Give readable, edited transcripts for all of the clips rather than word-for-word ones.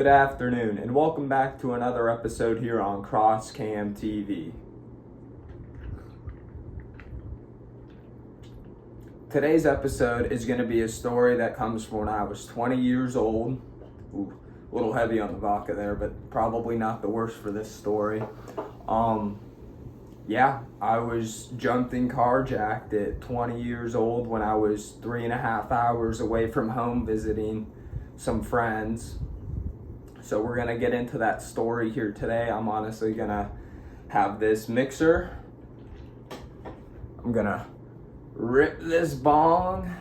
Good afternoon, and welcome back to another episode here on Cam TV. Today's episode is going to be a story that comes from when I was 20 years old. Ooh, a little heavy on the vodka there, but probably not the worst for this story. I was jumped and carjacked at 20 years old when I was 3.5 hours away from home visiting some friends. So we're going to get into that story here today. I'm honestly going to have this mixer. I'm going to rip this bong.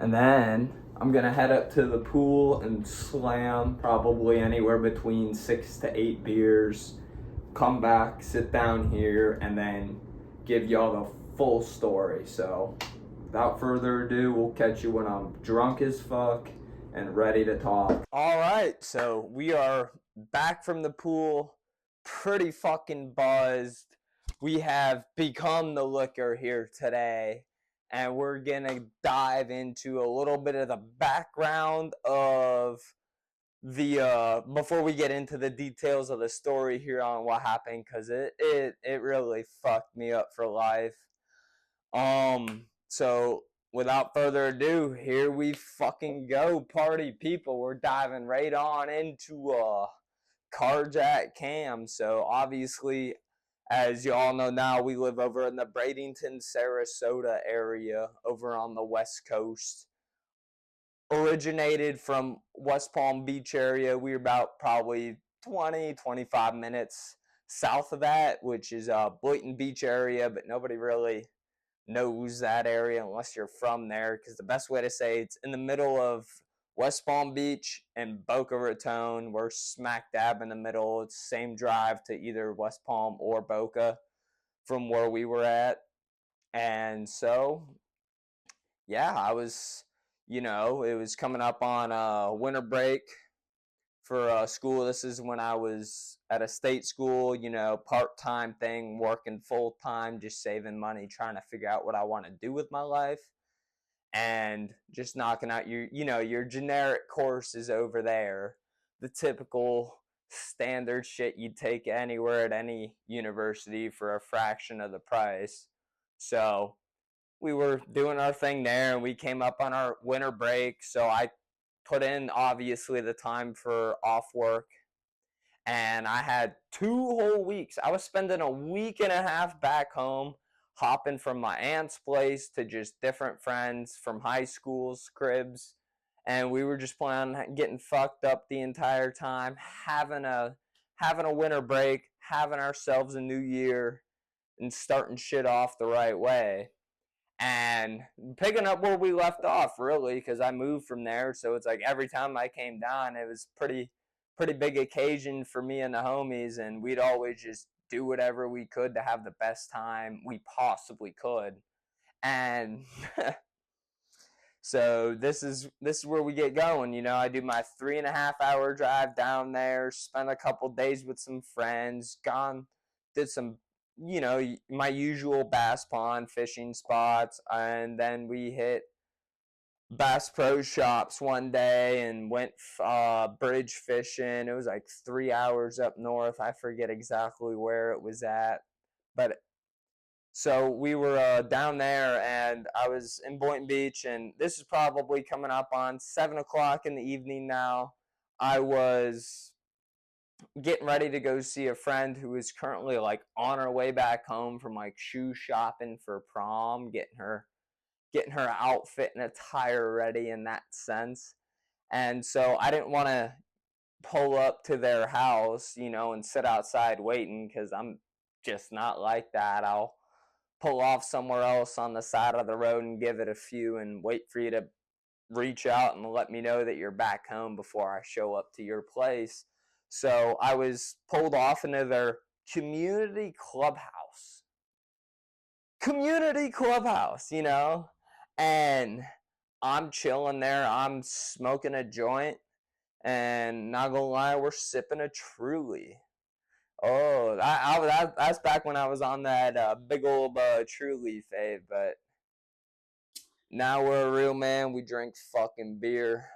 And then I'm going to head up to the pool and slam probably anywhere between 6 to 8 beers. Come back, sit down here, and then give y'all the full story. So without further ado, we'll catch you when I'm drunk as fuck and ready to talk. All right, so we are back from the pool, pretty fucking buzzed. We have become the liquor here today, and we're gonna dive into a little bit of the background of the before we get into the details of the story here on what happened, because it really fucked me up for life. So without further ado, here we fucking go, party people. We're diving right on into Carjacked Cam. So obviously, as you all know now, we live over in the Bradenton, Sarasota area over on the West Coast. Originated from West Palm Beach area. We're about probably 20-25 minutes south of that, which is Boynton Beach area, but nobody really knows that area unless you're from there, because the best way to say it's in the middle of West Palm Beach and Boca Raton. We're smack dab in the middle. It's the same drive to either West Palm or Boca from where we were at. And so I was, it was coming up on winter break for school. This is when I was at a state school, part-time thing, working full-time, just saving money, trying to figure out what I want to do with my life, and just knocking out your generic courses over there, the typical standard shit you'd take anywhere at any university for a fraction of the price. So we were doing our thing there, and we came up on our winter break, so I put in obviously the time for off work, and I had 2 whole weeks. I was spending a week and a half back home, hopping from my aunt's place to just different friends from high school's cribs, and we were just planning on getting fucked up the entire time, having a winter break, having ourselves a new year, and starting shit off the right way. And picking up where we left off, really, because I moved from there, so it's like every time I came down, it was pretty big occasion for me and the homies, and we'd always just do whatever we could to have the best time we possibly could. And so this is where we get going. I do my 3.5 hour drive down there, spent a couple days with some friends, did some my usual bass pond fishing spots, and then we hit Bass Pro Shops one day and went bridge fishing. It was like 3 hours up north. I forget exactly where it was at, but so we were down there, and I was in Boynton Beach, and this is probably coming up on 7 o'clock in the evening now. I was getting ready to go see a friend who is currently like on her way back home from like shoe shopping for prom, getting her outfit and attire ready in that sense. And so I didn't want to pull up to their house, and sit outside waiting, because I'm just not like that. I'll pull off somewhere else on the side of the road and give it a few and wait for you to reach out and let me know that you're back home before I show up to your place. So I was pulled off into their community clubhouse, and I'm chilling there. I'm smoking a joint, and not gonna lie, we're sipping a Truly. Oh, that's back when I was on that big old Truly fave, but now we're a real man. We drink fucking beer.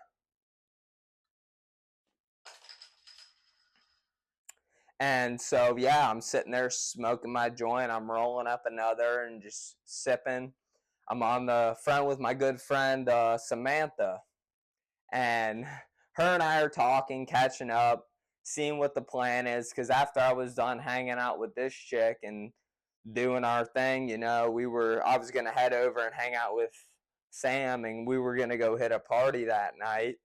And so, yeah, I'm sitting there smoking my joint. I'm rolling up another and just sipping. I'm on the phone with my good friend, Samantha. And her and I are talking, catching up, seeing what the plan is. Because after I was done hanging out with this chick and doing our thing, I was going to head over and hang out with Sam, and we were going to go hit a party that night.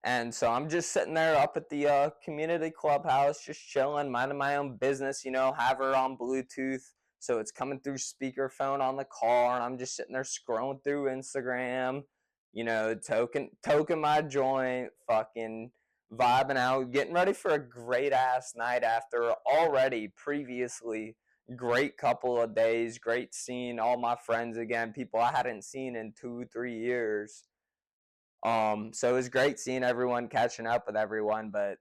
And so I'm just sitting there up at the community clubhouse, just chilling, minding my own business, have her on Bluetooth. So it's coming through speakerphone on the car, and I'm just sitting there scrolling through Instagram, toking my joint, fucking vibing out, getting ready for a great ass night after already previously great couple of days, great seeing all my friends again, people I hadn't seen in 2-3 years. So it was great seeing everyone, catching up with everyone, but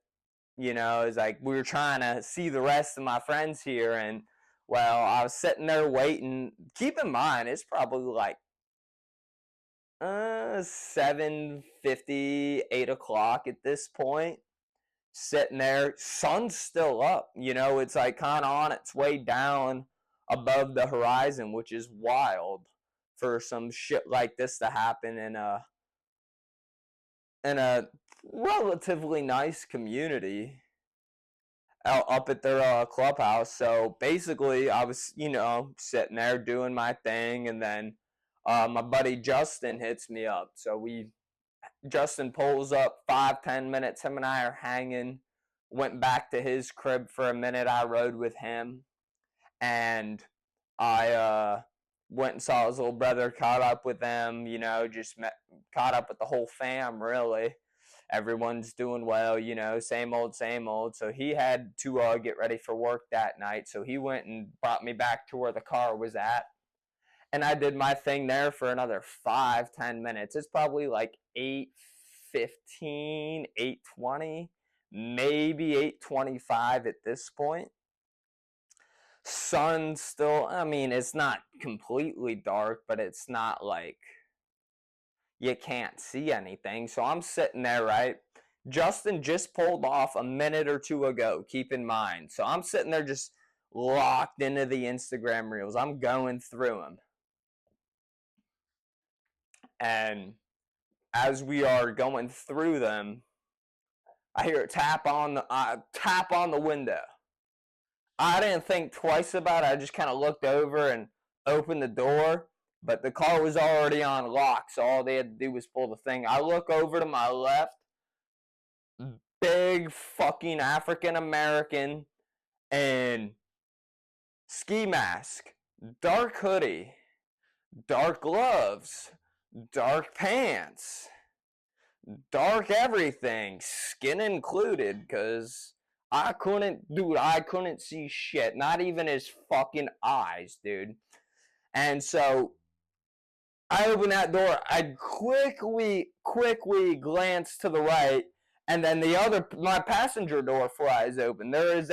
it's like we were trying to see the rest of my friends here, and well, I was sitting there waiting. Keep in mind, it's probably like 7:50, 8 o'clock at this point. Sitting there, sun's still up. It's like kind of on its way down above the horizon, which is wild for some shit like this to happen in a relatively nice community out up at their clubhouse. So basically, I was, sitting there doing my thing, and then my buddy Justin hits me up. So Justin pulls up 5-10 minutes. Him and I are hanging. Went back to his crib for a minute. I rode with him, and I went and saw his little brother, caught up with them, caught up with the whole fam, really. Everyone's doing well, same old, same old. So he had to get ready for work that night. So he went and brought me back to where the car was at. And I did my thing there for another 5-10 minutes. It's probably like 8:15, 8:20, maybe 8:25 at this point. Sun still, it's not completely dark, but it's not like you can't see anything. So I'm sitting there, right? Justin just pulled off a minute or two ago, keep in mind. So I'm sitting there just locked into the Instagram reels. I'm going through them. And as we are going through them, I hear a tap on the window. I didn't think twice about it. I just kind of looked over and opened the door, but the car was already on lock, so all they had to do was pull the thing. I look over to my left, big fucking African American and ski mask, dark hoodie, dark gloves, dark pants, dark everything, skin included, because I couldn't see shit. Not even his fucking eyes, dude. And so I open that door. I quickly glance to the right, and then my passenger door flies open. There is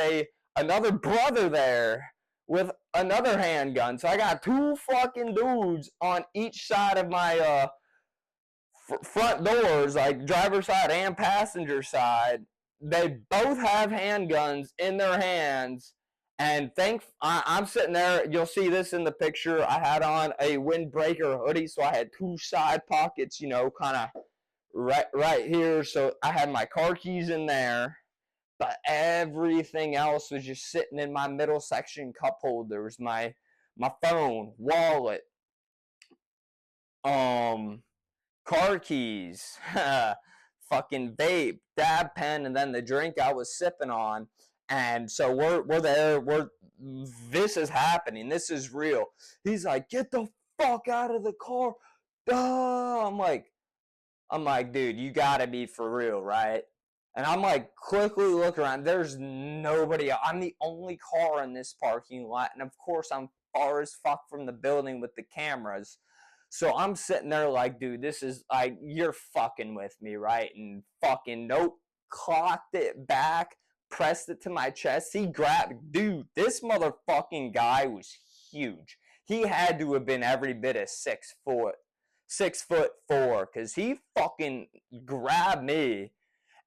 another brother there with another handgun. So I got two fucking dudes on each side of my front doors, like driver's side and passenger side. They both have handguns in their hands, and I'm sitting there. You'll see this in the picture. I had on a windbreaker hoodie, so I had two side pockets, kind of right here. So I had my car keys in there, but everything else was just sitting in my middle section cup holders. My phone, wallet, car keys, fucking vape, dab pen, and then the drink I was sipping on. And so we're there. This is happening. This is real. He's like, get the fuck out of the car. Duh. I'm like, dude, you gotta be for real, right? And I'm like, quickly look around. There's nobody else. I'm the only car in this parking lot. And of course, I'm far as fuck from the building with the cameras. So I'm sitting there like, dude, this is like, you're fucking with me, right? And fucking nope, clocked it back, pressed it to my chest. Dude, this motherfucking guy was huge. He had to have been every bit of 6 foot, 6'4", because he fucking grabbed me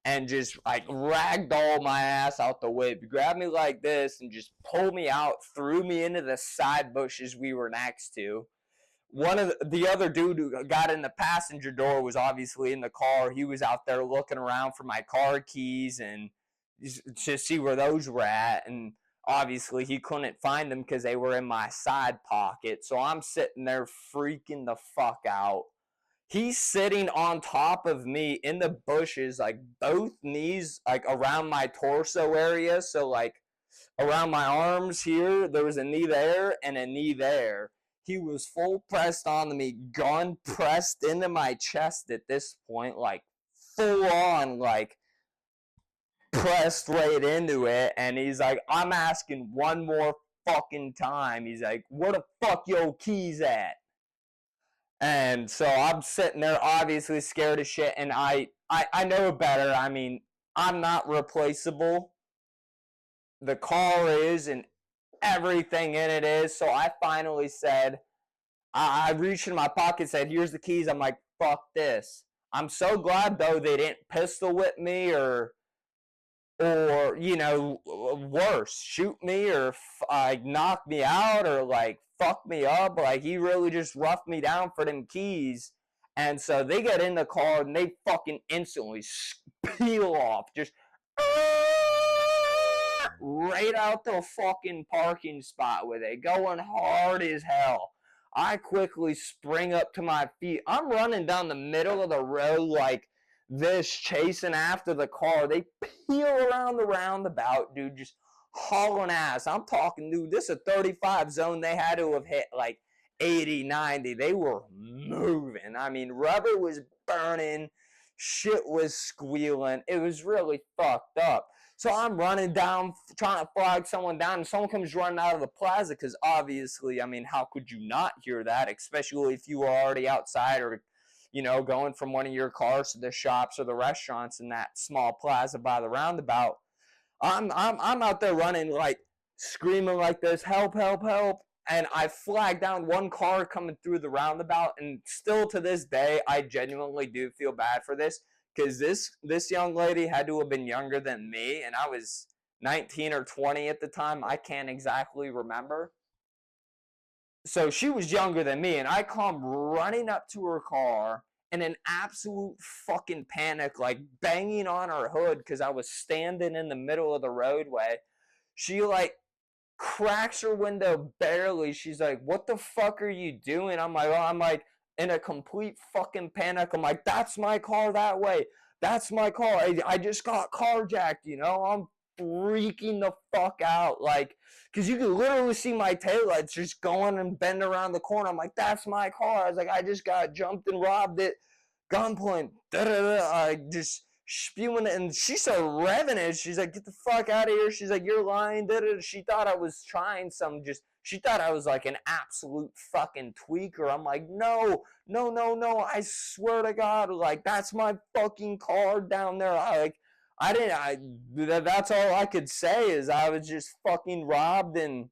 and just like ragdoll my ass out the way, grabbed me like this and just pulled me out, threw me into the side bushes we were next to. One of the other dude who got in the passenger door was obviously in the car. He was out there looking around for my car keys and to see where those were at. And obviously he couldn't find them because they were in my side pocket. So I'm sitting there freaking the fuck out. He's sitting on top of me in the bushes, like both knees like around my torso area. So like around my arms here, there was a knee there and a knee there. He was full pressed onto me, gun pressed into my chest at this point, like full on, like pressed right into it. And he's like, I'm asking one more fucking time. He's like, where the fuck your keys at? And so I'm sitting there obviously scared as shit, and I know better. I mean, I'm not replaceable. The car is, and everything in it is. So I finally said, I reached in my pocket, said, here's the keys. I'm like, fuck this. I'm so glad, though, they didn't pistol whip me or you know, worse, shoot me or like knock me out or like fuck me up. Like he really just roughed me down for them keys. And so they get in the car and they fucking instantly peel off, just right out the fucking parking spot with it, going hard as hell. I quickly spring up to my feet. I'm running down the middle of the road like this, chasing after the car. They peel around the roundabout, dude, just hauling ass. I'm talking, dude, this is a 35 zone. They had to have hit like 80, 90. They were moving. I mean, rubber was burning. Shit was squealing. It was really fucked up. So I'm running down, trying to flag someone down, and someone comes running out of the plaza because obviously, I mean, how could you not hear that, especially if you were already outside or, you know, going from one of your cars to the shops or the restaurants in that small plaza by the roundabout. I'm out there running, like, screaming like this, help, help, help. And I flagged down one car coming through the roundabout, and still to this day, I genuinely do feel bad for this because this young lady had to have been younger than me, and I was 19 or 20 at the time. I can't exactly remember. So she was younger than me, and I come running up to her car in an absolute fucking panic, like banging on her hood because I was standing in the middle of the roadway. She like cracks her window barely. She's like, "What the fuck are you doing?" I'm like in a complete fucking panic. I'm like, "That's my car that way. That's my car. I just got carjacked, you know?" I'm freaking the fuck out, like, because you could literally see my taillights just going and bend around the corner. I'm like, that's my car. I was like, I just got jumped and robbed at gunpoint. I just spewing it, and she started revving it. She's like, get the fuck out of here. She's like, you're lying. She thought I was trying some, just, she thought I was like an absolute fucking tweaker. I'm like, no, no, no, no. I swear to God, like, that's my fucking car down there. That's all I could say is I was just fucking robbed, and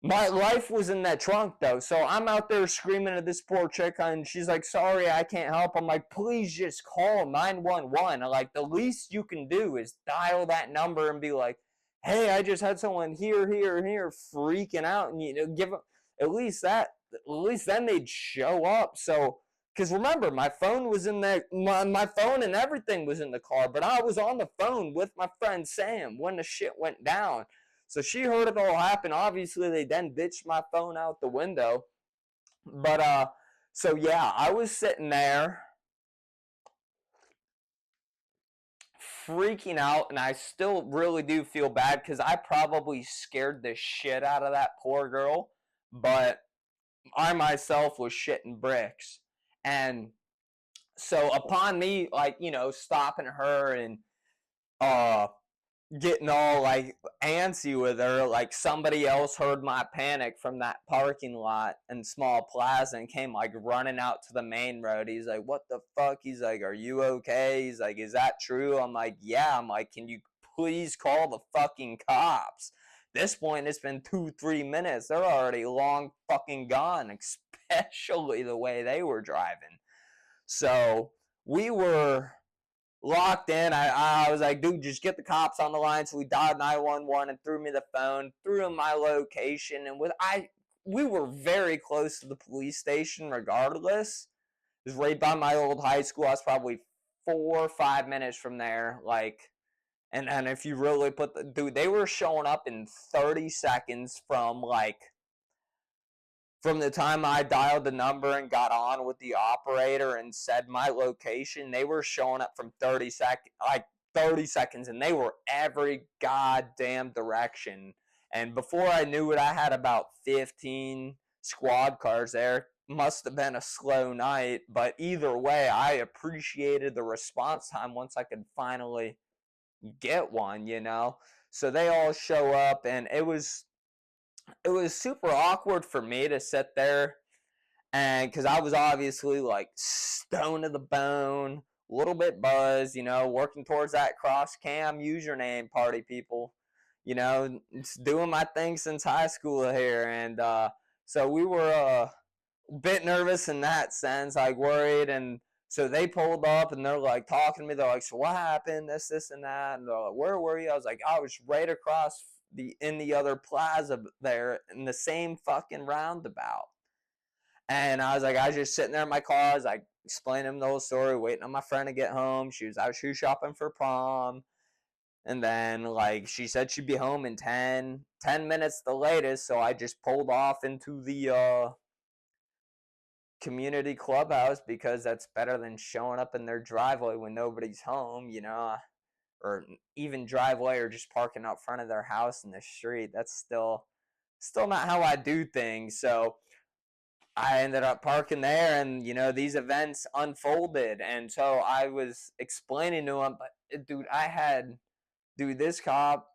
my life was in that trunk though. So I'm out there screaming at this poor chick, and she's like, sorry, I can't help. I'm like, please just call 911. Like, the least you can do is dial that number and be like, hey, I just had someone here, freaking out, and, you know, give them at least that, at least then they'd show up. So, because remember, my phone was in there, my phone and everything was in the car, but I was on the phone with my friend Sam when the shit went down. So she heard it all happen. Obviously, they then ditched my phone out the window. But, so yeah, I was sitting there freaking out, and I still really do feel bad because I probably scared the shit out of that poor girl, but I myself was shitting bricks. And so upon me, like, you know, stopping her and getting all like antsy with her, like, somebody else heard my panic from that parking lot and small plaza and came like running out to the main road. He's like, what the fuck? He's like, are you okay? He's like, is that true? I'm like, yeah. I'm like, can you please call the fucking cops? At this point, it's been 2-3 minutes. They're already long fucking gone, especially the way they were driving. So we were locked in. I was like, dude, just get the cops on the line. So we dialed 911 and threw me the phone, threw him my location, and we were very close to the police station regardless. It was right by my old high school. I was probably 4 or 5 minutes from there. Like, and if you really put the dude, they were showing up in 30 seconds from the time I dialed the number and got on with the operator and said my location. They were showing up from 30 seconds, and they were every goddamn direction. And before I knew it, I had about 15 squad cars there. Must have been a slow night, but either way, I appreciated the response time once I could finally get one. So they all show up, and it was super awkward for me to sit there, and because I was obviously like stoned to the bone, a little bit buzzed, working towards that cross cam username, party people, it's doing my thing since high school here. And so we were a bit nervous in that sense, like worried. And so they pulled up and they're like talking to me. They're like, so what happened? This, and that. And they're like, where were you? I was like, I was right across in the other plaza there in the same fucking roundabout. And I was like, I was just sitting there in my car. I was like, explaining them the whole story, waiting on my friend to get home. She was out shoe shopping for prom. And then, like, she said she'd be home in 10 minutes the latest. So I just pulled off into the community clubhouse because that's better than showing up in their driveway when nobody's home, or even driveway or just parking out front of their house in the street. That's still not how I do things. So I ended up parking there, and these events unfolded. And so I was explaining to him, but dude, this cop,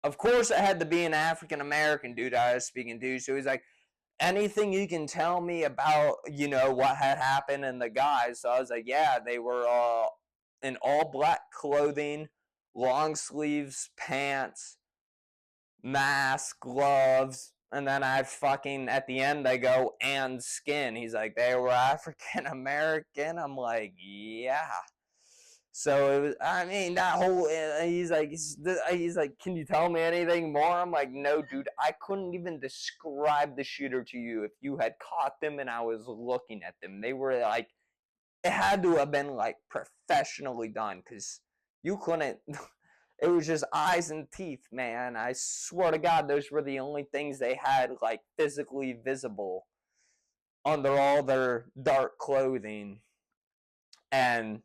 of course it had to be an African American dude I was speaking to. So he's like, anything you can tell me about what had happened and the guys? So I was like, yeah, they were in all black clothing, long sleeves pants, mask, gloves. And then at the end, I go, and skin. He's like, they were African American. I'm like, yeah. So it was, I mean, that whole, he's like, can you tell me anything more? I'm like, no, dude, I couldn't even describe the shooter to you if you had caught them and I was looking at them. They were like, it had to have been like professionally done, because you couldn't, it was just eyes and teeth, man. I swear to God, those were the only things they had like physically visible under all their dark clothing. And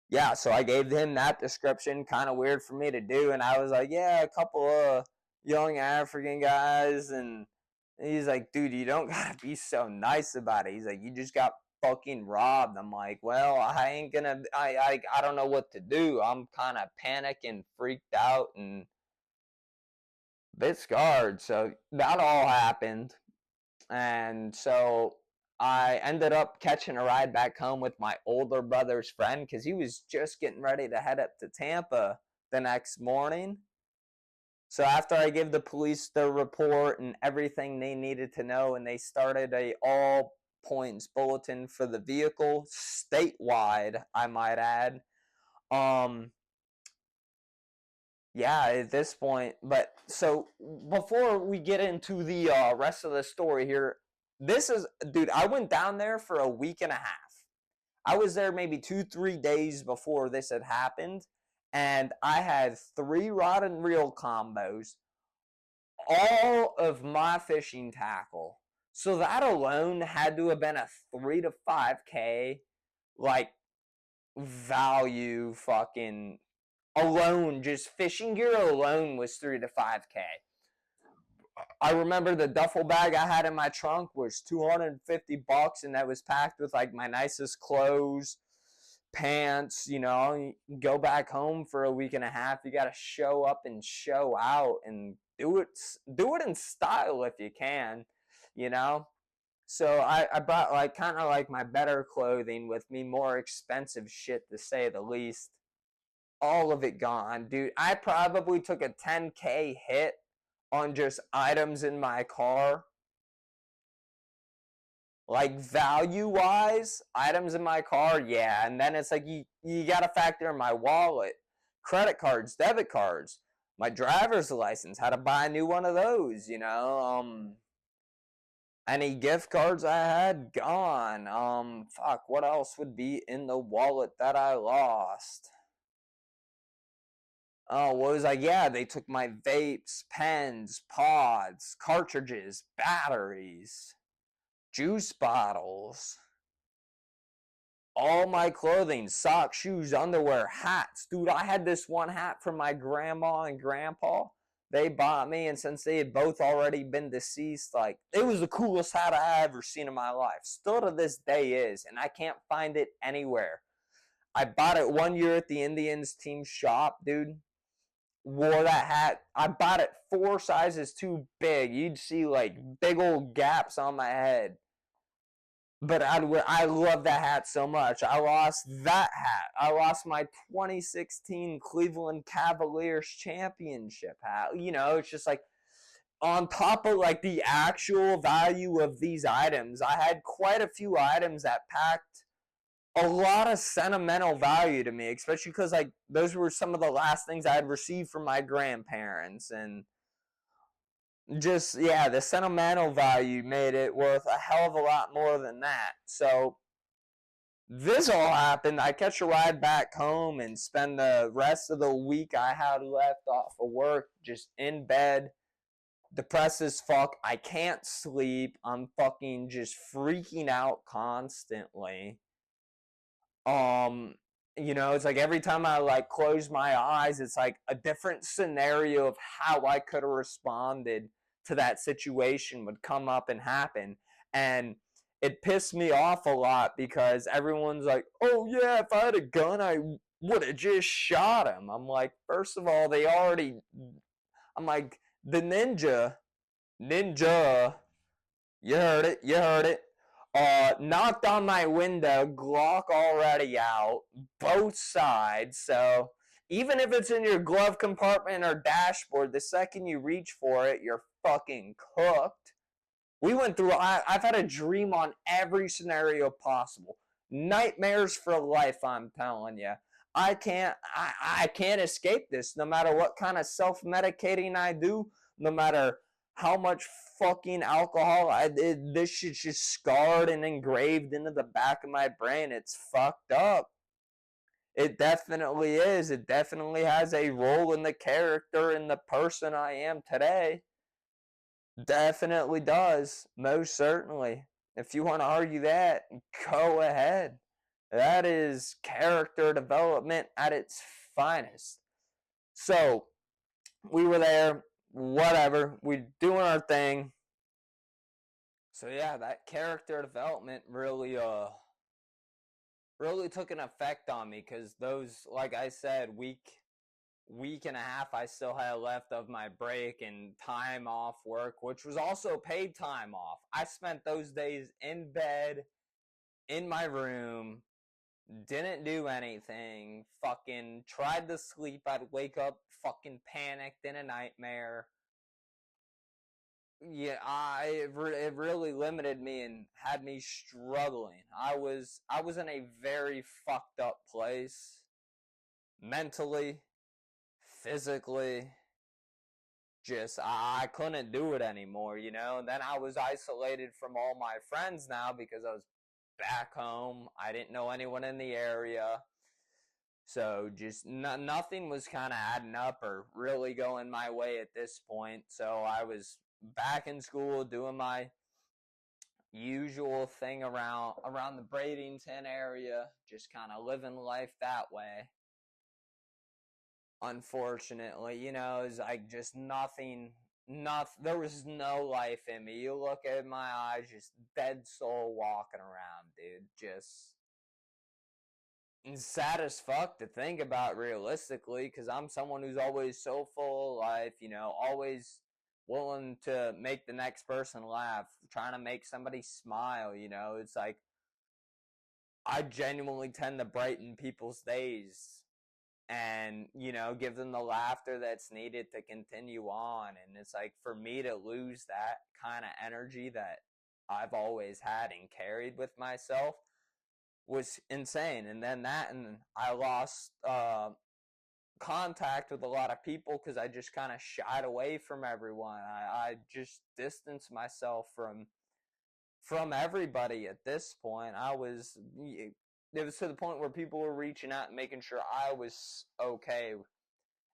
yeah, so I gave him that description, kind of weird for me to do. And I was like, yeah, a couple of young African guys. And he's like, dude, you don't gotta be so nice about it. He's like, you just got fucking robbed. I'm like, well, I ain't gonna, I don't know what to do. I'm kind of panicking, freaked out, and a bit scarred. So that all happened. And so I ended up catching a ride back home with my older brother's friend, because he was just getting ready to head up to Tampa the next morning. So after I gave the police the report and everything they needed to know, and they started a all points bulletin for the vehicle, statewide, I might add. Yeah, at this point. But so before we get into the rest of the story here, dude, I went down there for a week and a half. I was there maybe 2-3 days before this had happened, and I had 3 rod and reel combos, all of my fishing tackle. So that alone had to have been a 3 to 5K like value. Fucking alone, just fishing gear alone was 3 to 5K. I remember the duffel bag I had in my trunk was $250, and that was packed with like my nicest clothes, pants. You go back home for a week and a half, you got to show up and show out and do it in style if you can. So I brought like kind of like my better clothing with me, more expensive shit to say the least. All of it gone, dude. I probably took a 10K hit on just items in my car. Like value-wise, items in my car, yeah. And then it's like you got to factor in my wallet, credit cards, debit cards, my driver's license, how to buy a new one of those, you know. Any gift cards I had, gone. Fuck, what else would be in the wallet that I lost? Oh, what was like, yeah, they took my vapes, pens, pods, cartridges, batteries, juice bottles, all my clothing, socks, shoes, underwear, hats. Dude, I had this one hat from my grandma and grandpa. They bought me, and since they had both already been deceased, like, it was the coolest hat I ever seen in my life. Still to this day is, and I can't find it anywhere. I bought it one year at the Indians team shop, dude. Wore that hat. I bought it 4 sizes too big. You'd see like big old gaps on my head. But I love that hat so much. I lost that hat. I lost my 2016 Cleveland Cavaliers championship hat. You know, it's just like on top of like the actual value of these items, I had quite a few items that packed a lot of sentimental value to me, especially because like those were some of the last things I had received from my grandparents, and just, yeah, the sentimental value made it worth a hell of a lot more than that. So this all happened. I catch a ride back home and spend the rest of the week I had left off of work just in bed, depressed as fuck. I can't sleep. I'm fucking just freaking out constantly. um you know, it's like every time I like close my eyes, it's like a different scenario of how I could have responded to that situation would come up and happen. And it pissed me off a lot because everyone's like, oh yeah, if I had a gun I would have just shot him. I'm like, first of all, they already, I'm like, the ninja, you heard it. You heard it. Knocked on my window, Glock already out, both sides. So even if it's in your glove compartment or dashboard, the second you reach for it, you're fucking cooked. We went through, I've had a dream on every scenario possible. Nightmares for life, I'm telling you. I can't escape this no matter what kind of self-medicating I do, no matter how much fucking alcohol I did. This shit's just scarred and engraved into the back of my brain. It's fucked up. It definitely is. It definitely has a role in the character and the person I am today. Definitely does. Most certainly. If you want to argue that, go ahead. That is character development at its finest. So, we were there, whatever. We're doing our thing. So yeah, that character development really took an effect on me, because those, like I said, week and a half I still had left of my break and time off work, which was also paid time off. I spent those days in bed, in my room, didn't do anything, fucking tried to sleep, I'd wake up fucking panicked in a nightmare. Yeah, it really limited me and had me struggling. I was in a very fucked up place, mentally, physically. Just I couldn't do it anymore, you know. And then I was isolated from all my friends now because I was back home. I didn't know anyone in the area. So just nothing was kind of adding up or really going my way at this point. So I was back in school doing my usual thing around the Bradenton area, just kind of living life that way. Unfortunately, you know, it's like just nothing, there was no life in me. You look at my eyes, just dead soul walking around, dude. Just sad as fuck to think about realistically, because I'm someone who's always so full of life, you know, always willing to make the next person laugh, trying to make somebody smile, you know. It's like I genuinely tend to brighten people's days and, you know, give them the laughter that's needed to continue on. And it's like for me to lose that kind of energy that I've always had and carried with myself was insane. And then and I lost contact with a lot of people because I just kind of shied away from everyone. I just distanced myself from everybody at this point. It was to the point where people were reaching out and making sure I was okay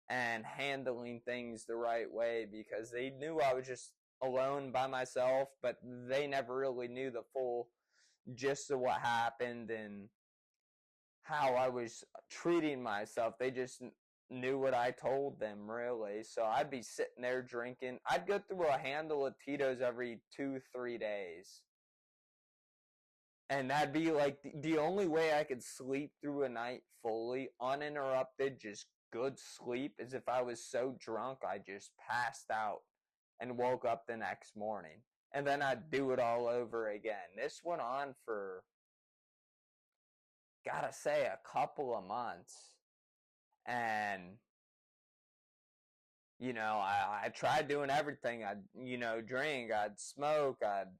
and handling things the right way because they knew I was just alone by myself, but they never really knew the full gist of what happened and how I was treating myself. They just knew what I told them, really. So I'd be sitting there drinking. I'd go through a handle of Tito's every 2-3 days. And that'd be like the only way I could sleep through a night fully, uninterrupted, just good sleep, is if I was so drunk I just passed out and woke up the next morning. And then I'd do it all over again. This went on for, gotta say, a couple of months. And, I tried doing everything. I'd, drink, I'd smoke, I'd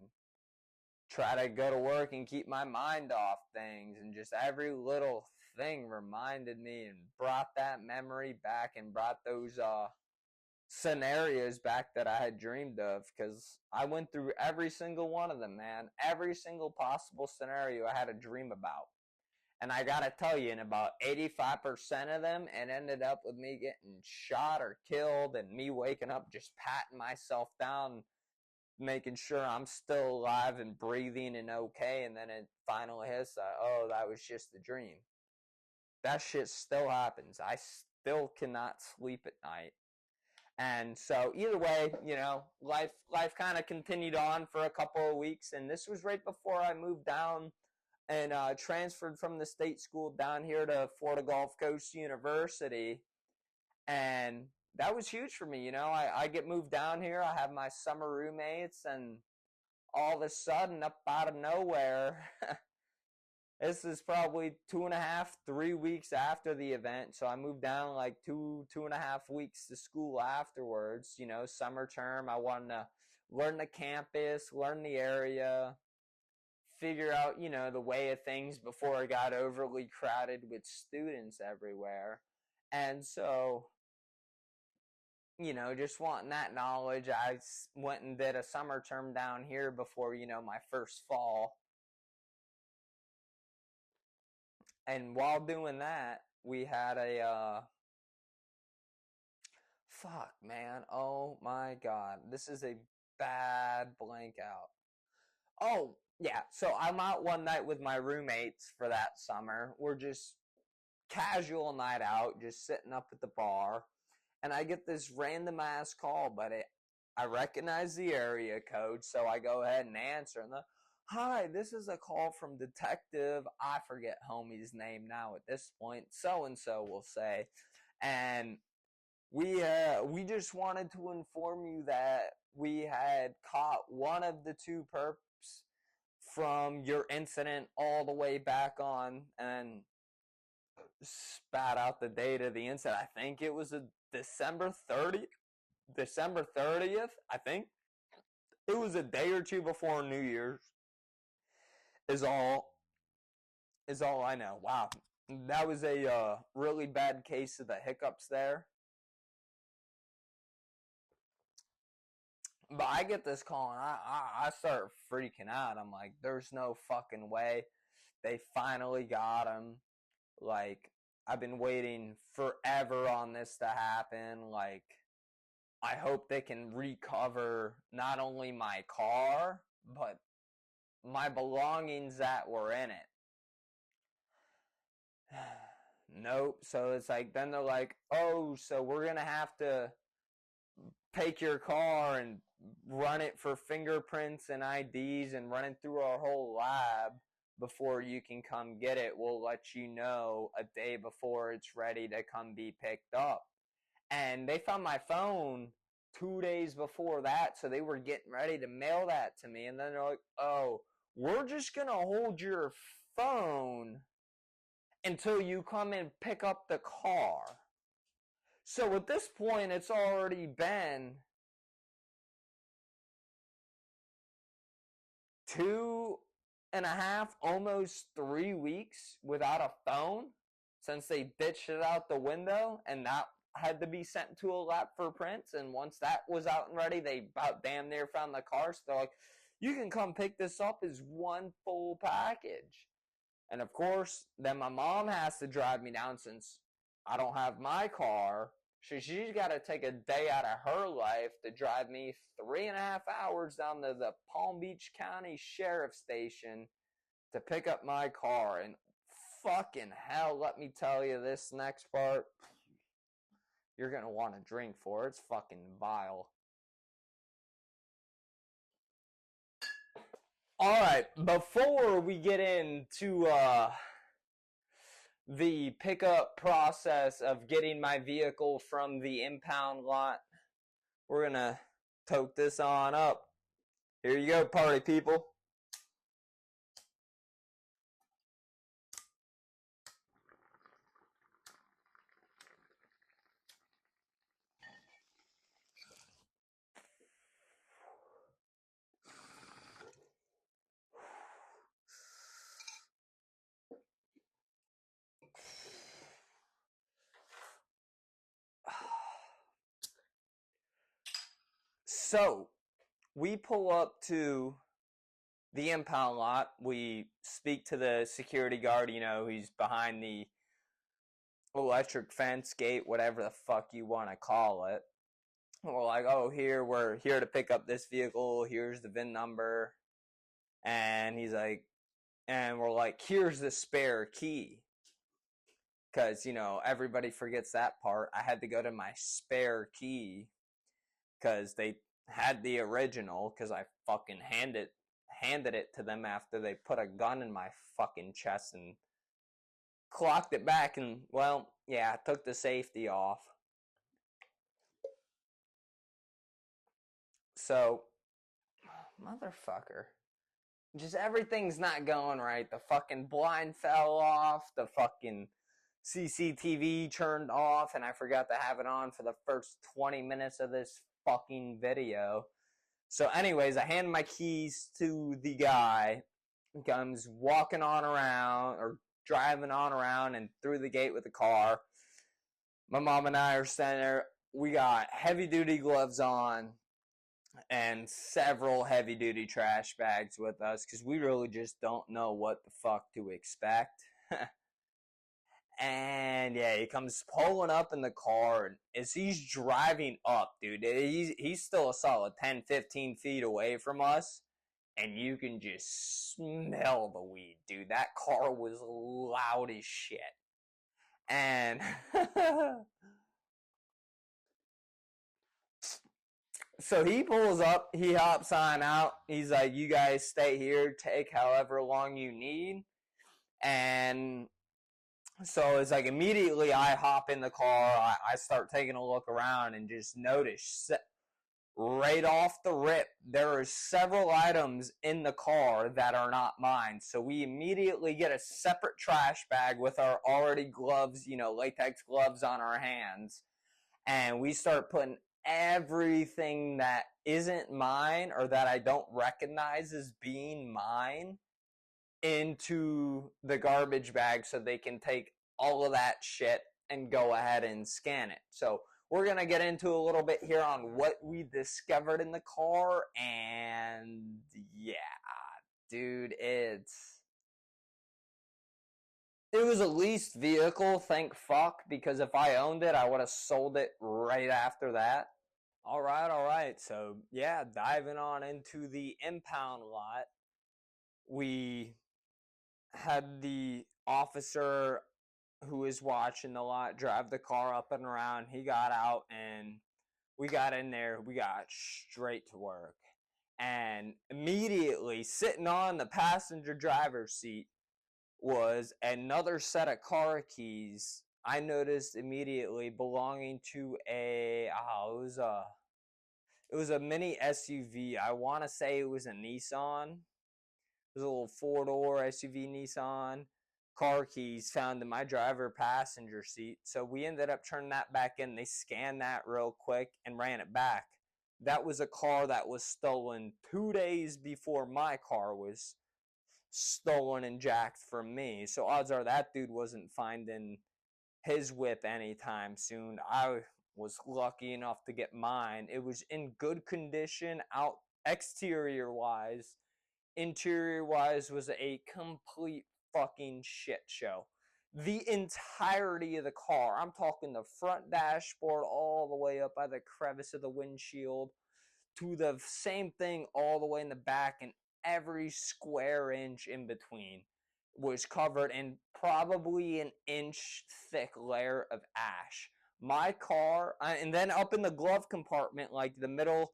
try to go to work and keep my mind off things, and just every little thing reminded me and brought that memory back and brought those scenarios back that I had dreamed of, because I went through every single one of them, man. Every single possible scenario I had a dream about. And I gotta tell you, in about 85% of them, it ended up with me getting shot or killed and me waking up just patting myself down, making sure I'm still alive and breathing and okay, and then it finally hits that, oh, that was just a dream. That shit still happens. I still cannot sleep at night. And so either way, life kind of continued on for a couple of weeks, and this was right before I moved down and transferred from the state school down here to Florida Gulf Coast University. And that was huge for me. I get moved down here. I have my summer roommates, and all of a sudden, up out of nowhere, this is probably 2.5, 3 weeks after the event. So I moved down like 2.5 weeks to school afterwards. Summer term. I wanted to learn the campus, learn the area, figure out, the way of things before it got overly crowded with students everywhere. And so, just wanting that knowledge, I went and did a summer term down here before, my first fall. And while doing that, we had fuck, man. Oh my God. This is a bad blank out. Oh, yeah. So I'm out one night with my roommates for that summer. We're just casual night out, just sitting up at the bar. And I get this random ass call, but I recognize the area code, so I go ahead and answer. And hi, this is a call from Detective, I forget homie's name now at this point, so-and-so will say. And we just wanted to inform you that we had caught one of the two perps from your incident all the way back on, and spat out the date of the incident. I think it was a December 30th, I think. It was a day or two before New Year's. Is all I know. Wow. That was a really bad case of the hiccups there. But I get this call and I start freaking out. I'm like, there's no fucking way. They finally got him. Like, I've been waiting forever on this to happen. Like, I hope they can recover not only my car, but my belongings that were in it. Nope. So it's like, then they're like, oh, so we're going to have to take your car and run it for fingerprints and IDs and run it through our whole lab before you can come get it. We'll let you know a day before it's ready to come be picked up. And they found my phone 2 days before that, so they were getting ready to mail that to me. And then they're like, oh, we're just going to hold your phone until you come and pick up the car. So at this point, it's already been 2.5, almost 3 weeks without a phone since they ditched it out the window, and that had to be sent to a lab for prints. And once that was out and ready, they about damn near found the car. So they're like, you can come pick this up as one full package. And of course, then my mom has to drive me down since I don't have my car. So she's got to take a day out of her life to drive me 3.5 hours down to the Palm Beach County Sheriff's Station to pick up my car. And fucking hell, let me tell you, this next part, you're going to want to drink for. It's fucking vile. All right, before we get into the pickup process of getting my vehicle from the impound lot, we're going to tote this on up. Here you go, party people. So, we pull up to the impound lot. We speak to the security guard, you know, he's behind the electric fence gate, whatever the fuck you want to call it. And we're like, oh, we're here to pick up this vehicle. Here's the VIN number. And he's like, and we're like, here's the spare key. Because, you know, everybody forgets that part. I had to go to my spare key because they had the original, because I fucking handed it to them after they put a gun in my fucking chest and clocked it back. And, well, yeah, I took the safety off. So, motherfucker. Just everything's not going right. The fucking blind fell off. The fucking CCTV turned off, and I forgot to have it on for the first 20 minutes of this fucking video. So anyways, I hand my keys to the guy. He comes walking on around, or driving on around and through the gate with the car. My mom and I are standing there. We got heavy-duty gloves on and several heavy-duty trash bags with us because we really just don't know what the fuck to expect. And yeah, he comes pulling up in the car, and as he's driving up, dude, he's still a solid 10-15 feet away from us, and you can just smell the weed, dude. That car was loud as shit. And so he pulls up, he hops on out. He's like, you guys stay here, take however long you need. And so it's like immediately I hop in the car, I start taking a look around and just notice right off the rip, there are several items in the car that are not mine. So we immediately get a separate trash bag with our already gloves, you know, latex gloves on our hands. And we start putting everything that isn't mine or that I don't recognize as being mine into the garbage bag so they can take all of that shit and go ahead and scan it. So we're going to get into a little bit here on what we discovered in the car, and yeah, dude, it was a leased vehicle, thank fuck, because if I owned it, I would have sold it right after that. All right, so yeah, diving on into the impound lot, we had the officer who was watching the lot drive the car up and around. He got out, and we got in there. We got straight to work. And immediately, sitting on the passenger driver's seat was another set of car keys. I noticed immediately belonging to it was a mini SUV. I want to say it was a Nissan. It was a little 4-door SUV Nissan. Car keys found in my driver passenger seat. So we ended up turning that back in. They scanned that real quick and ran it back. That was a car that was stolen 2 days before my car was stolen and jacked from me. So odds are that dude wasn't finding his whip anytime soon. I was lucky enough to get mine. It was in good condition, out exterior wise. Interior wise was a complete fucking shit show. The entirety of the car, I'm talking the front dashboard all the way up by the crevice of the windshield to the same thing all the way in the back, and every square inch in between was covered in probably an inch thick layer of ash. My car, and then up in the glove compartment, like the middle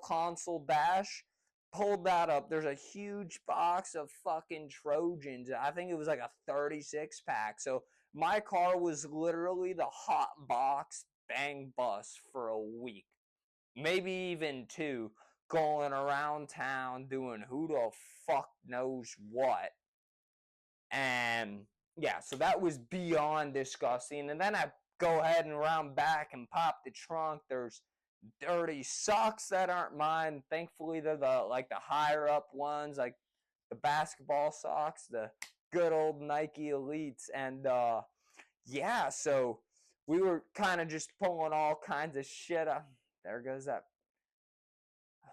console dash, pulled that up. There's a huge box of fucking Trojans. I think it was like a 36 pack. So my car was literally the hot box bang bus for a week, maybe even two, going around town doing who the fuck knows what. And yeah, so that was beyond disgusting. And then I go ahead and round back and pop the trunk. There's dirty socks that aren't mine. Thankfully, they're the higher up ones, like the basketball socks, the good old Nike Elites. And yeah, so we were kind of just pulling all kinds of shit up. There goes that.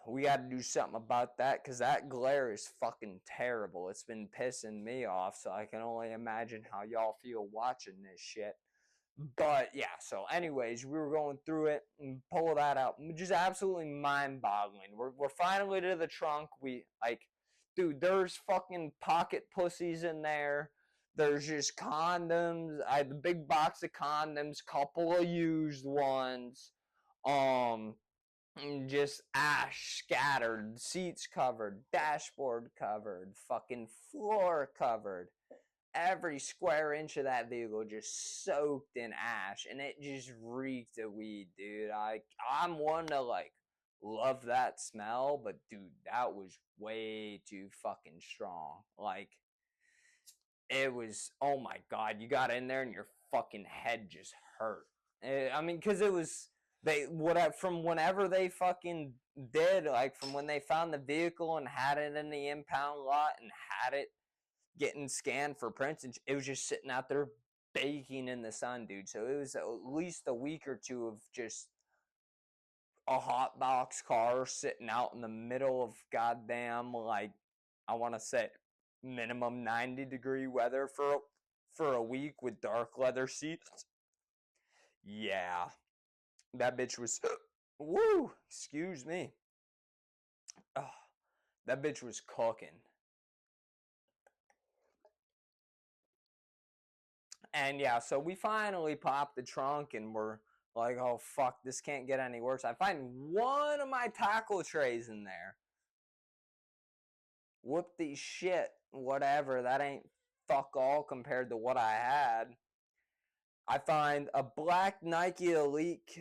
We got to do something about that because that glare is fucking terrible. It's been pissing me off, so I can only imagine how y'all feel watching this shit. But yeah, so anyways, we were going through it and pull that out. Just absolutely mind-boggling. We're finally to the trunk. We like, dude, there's fucking pocket pussies in there. There's just condoms. I had the big box of condoms, couple of used ones. Just ash scattered, seats covered, dashboard covered, fucking floor covered. Every square inch of that vehicle just soaked in ash, and it just reeked of weed, dude. I'm one to like love that smell, but dude, that was way too fucking strong. Like, it was, oh my god, you got in there and your fucking head just hurt. I mean, because it was, from whenever they fucking did, like from when they found the vehicle and had it in the impound lot and had it getting scanned for prints, and it was just sitting out there baking in the sun, dude. So it was at least a week or two of just a hot box car sitting out in the middle of goddamn, like, I want to say minimum 90-degree weather for a week with dark leather seats. Yeah, that bitch was woo, excuse me. Oh, that bitch was cooking. And yeah, so we finally popped the trunk and we're like, oh fuck, this can't get any worse. I find one of my tackle trays in there. Whoop the shit, whatever, that ain't fuck all compared to what I had. I find a black Nike Elite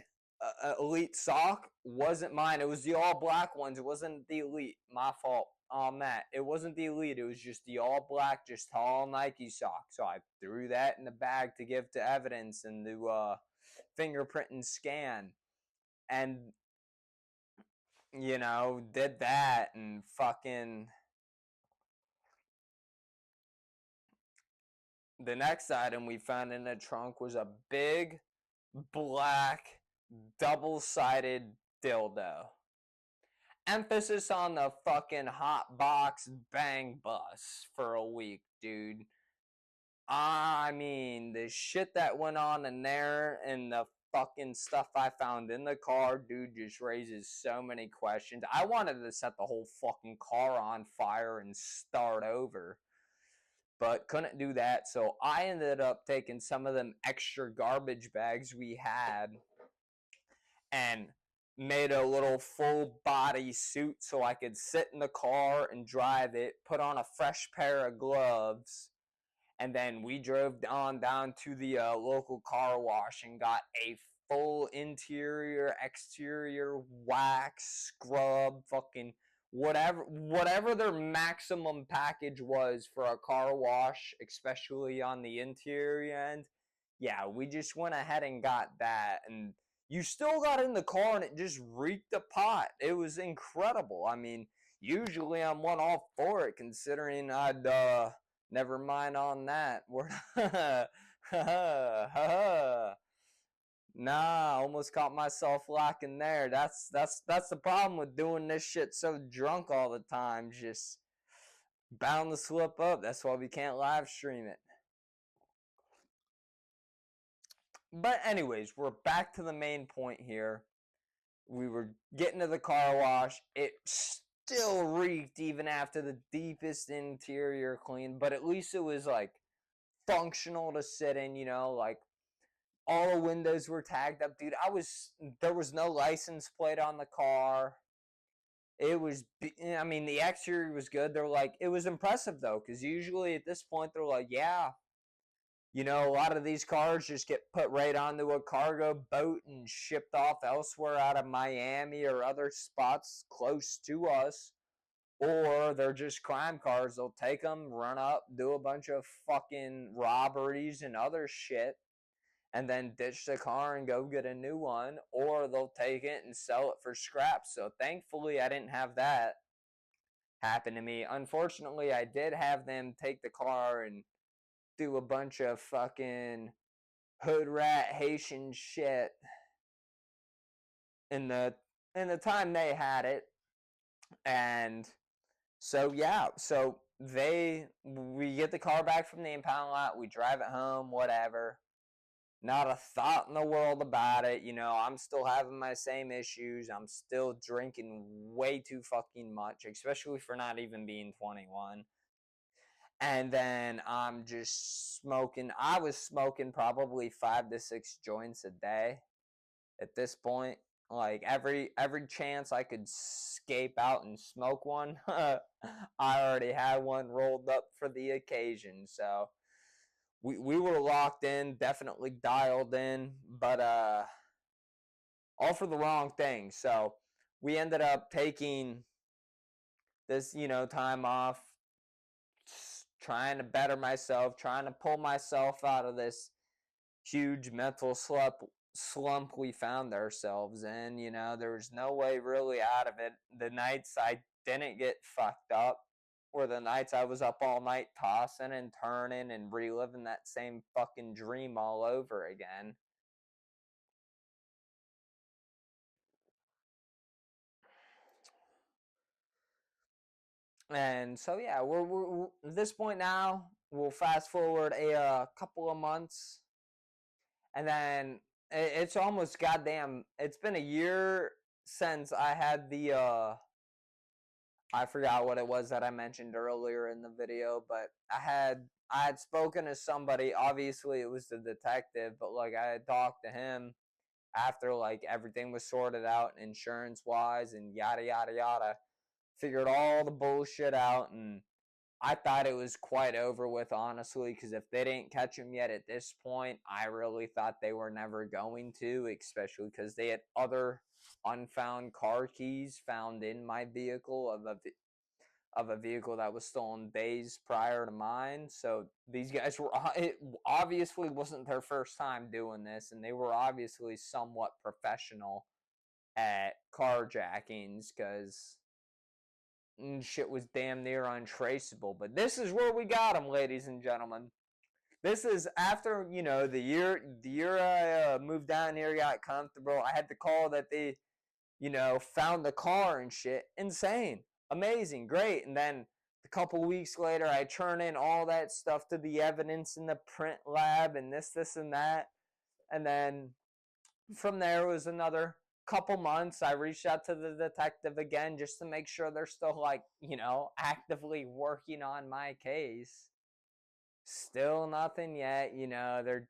sock. Wasn't mine. It was the all black ones. It wasn't the Elite. My fault on that. It wasn't the Elite. It was just the all black, just tall Nike sock. So I threw that in the bag to give to evidence and to fingerprint and scan. And, you know, did that and fucking. The next item we found in the trunk was a big black double-sided dildo. Emphasis on the fucking hot box bang bus for a week, dude. I mean, the shit that went on in there and the fucking stuff I found in the car, dude, just raises so many questions. I wanted to set the whole fucking car on fire and start over, but couldn't do that. So I ended up taking some of them extra garbage bags we had and made a little full body suit so I could sit in the car and drive it, put on a fresh pair of gloves, and then we drove on down to the local car wash and got a full interior, exterior wax, scrub, fucking whatever their maximum package was for a car wash, especially on the interior end. Yeah, we just went ahead and got that. And you still got in the car and it just reeked of pot. It was incredible. I mean, usually I'm one all for it, considering I'd never mind on that. We're nah, almost caught myself lacking there. That's the problem with doing this shit so drunk all the time. Just bound to slip up. That's why we can't live stream it. But anyways, we're back to the main point here. We were getting to the car wash. It still reeked even after the deepest interior clean, but at least it was like functional to sit in, you know, like all the windows were tagged up. Dude, there was no license plate on the car. It was, I mean, the exterior was good. They're like, it was impressive though, because usually at this point they're like, yeah, you know, a lot of these cars just get put right onto a cargo boat and shipped off elsewhere out of Miami or other spots close to us. Or they're just crime cars. They'll take them, run up, do a bunch of fucking robberies and other shit, and then ditch the car and go get a new one. Or they'll take it and sell it for scraps. So thankfully I didn't have that happen to me. Unfortunately, I did have them take the car and do a bunch of fucking hood rat Haitian shit in the time they had it. And so yeah, so we get the car back from the impound lot, we drive it home, whatever. Not a thought in the world about it, you know, I'm still having my same issues. I'm still drinking way too fucking much, especially for not even being 21. And then I'm just smoking. I was smoking probably 5 to 6 joints a day at this point. Like every chance I could escape out and smoke one, I already had one rolled up for the occasion. So we were locked in, definitely dialed in, but all for the wrong thing. So we ended up taking this, you know, time off, trying to better myself, trying to pull myself out of this huge mental slump we found ourselves in. You know, there was no way really out of it. The nights I didn't get fucked up were the nights I was up all night tossing and turning and reliving that same fucking dream all over again. And so yeah, we're at this point now. We'll fast forward a couple of months, and then it's almost goddamn. It's been a year since I had the I forgot what it was that I mentioned earlier in the video, but I had spoken to somebody. Obviously, it was the detective, but like I had talked to him after like everything was sorted out insurance wise and yada yada yada. Figured all the bullshit out, and I thought it was quite over with, honestly, because if they didn't catch him yet at this point, I really thought they were never going to, especially because they had other unfound car keys found in my vehicle of a vehicle that was stolen days prior to mine. So these guys were, it obviously wasn't their first time doing this, and they were obviously somewhat professional at carjackings, because shit was damn near untraceable. But this is where we got them, ladies and gentlemen. This is after, you know, the year I moved down here, got comfortable. I had the call that they, you know, found the car and shit. Insane, amazing, great. And then a couple weeks later, I turn in all that stuff to the evidence in the print lab and this and that. And then from there was another couple months. I reached out to the detective again just to make sure they're still, like, you know, actively working on my case. Still nothing yet, you know, they're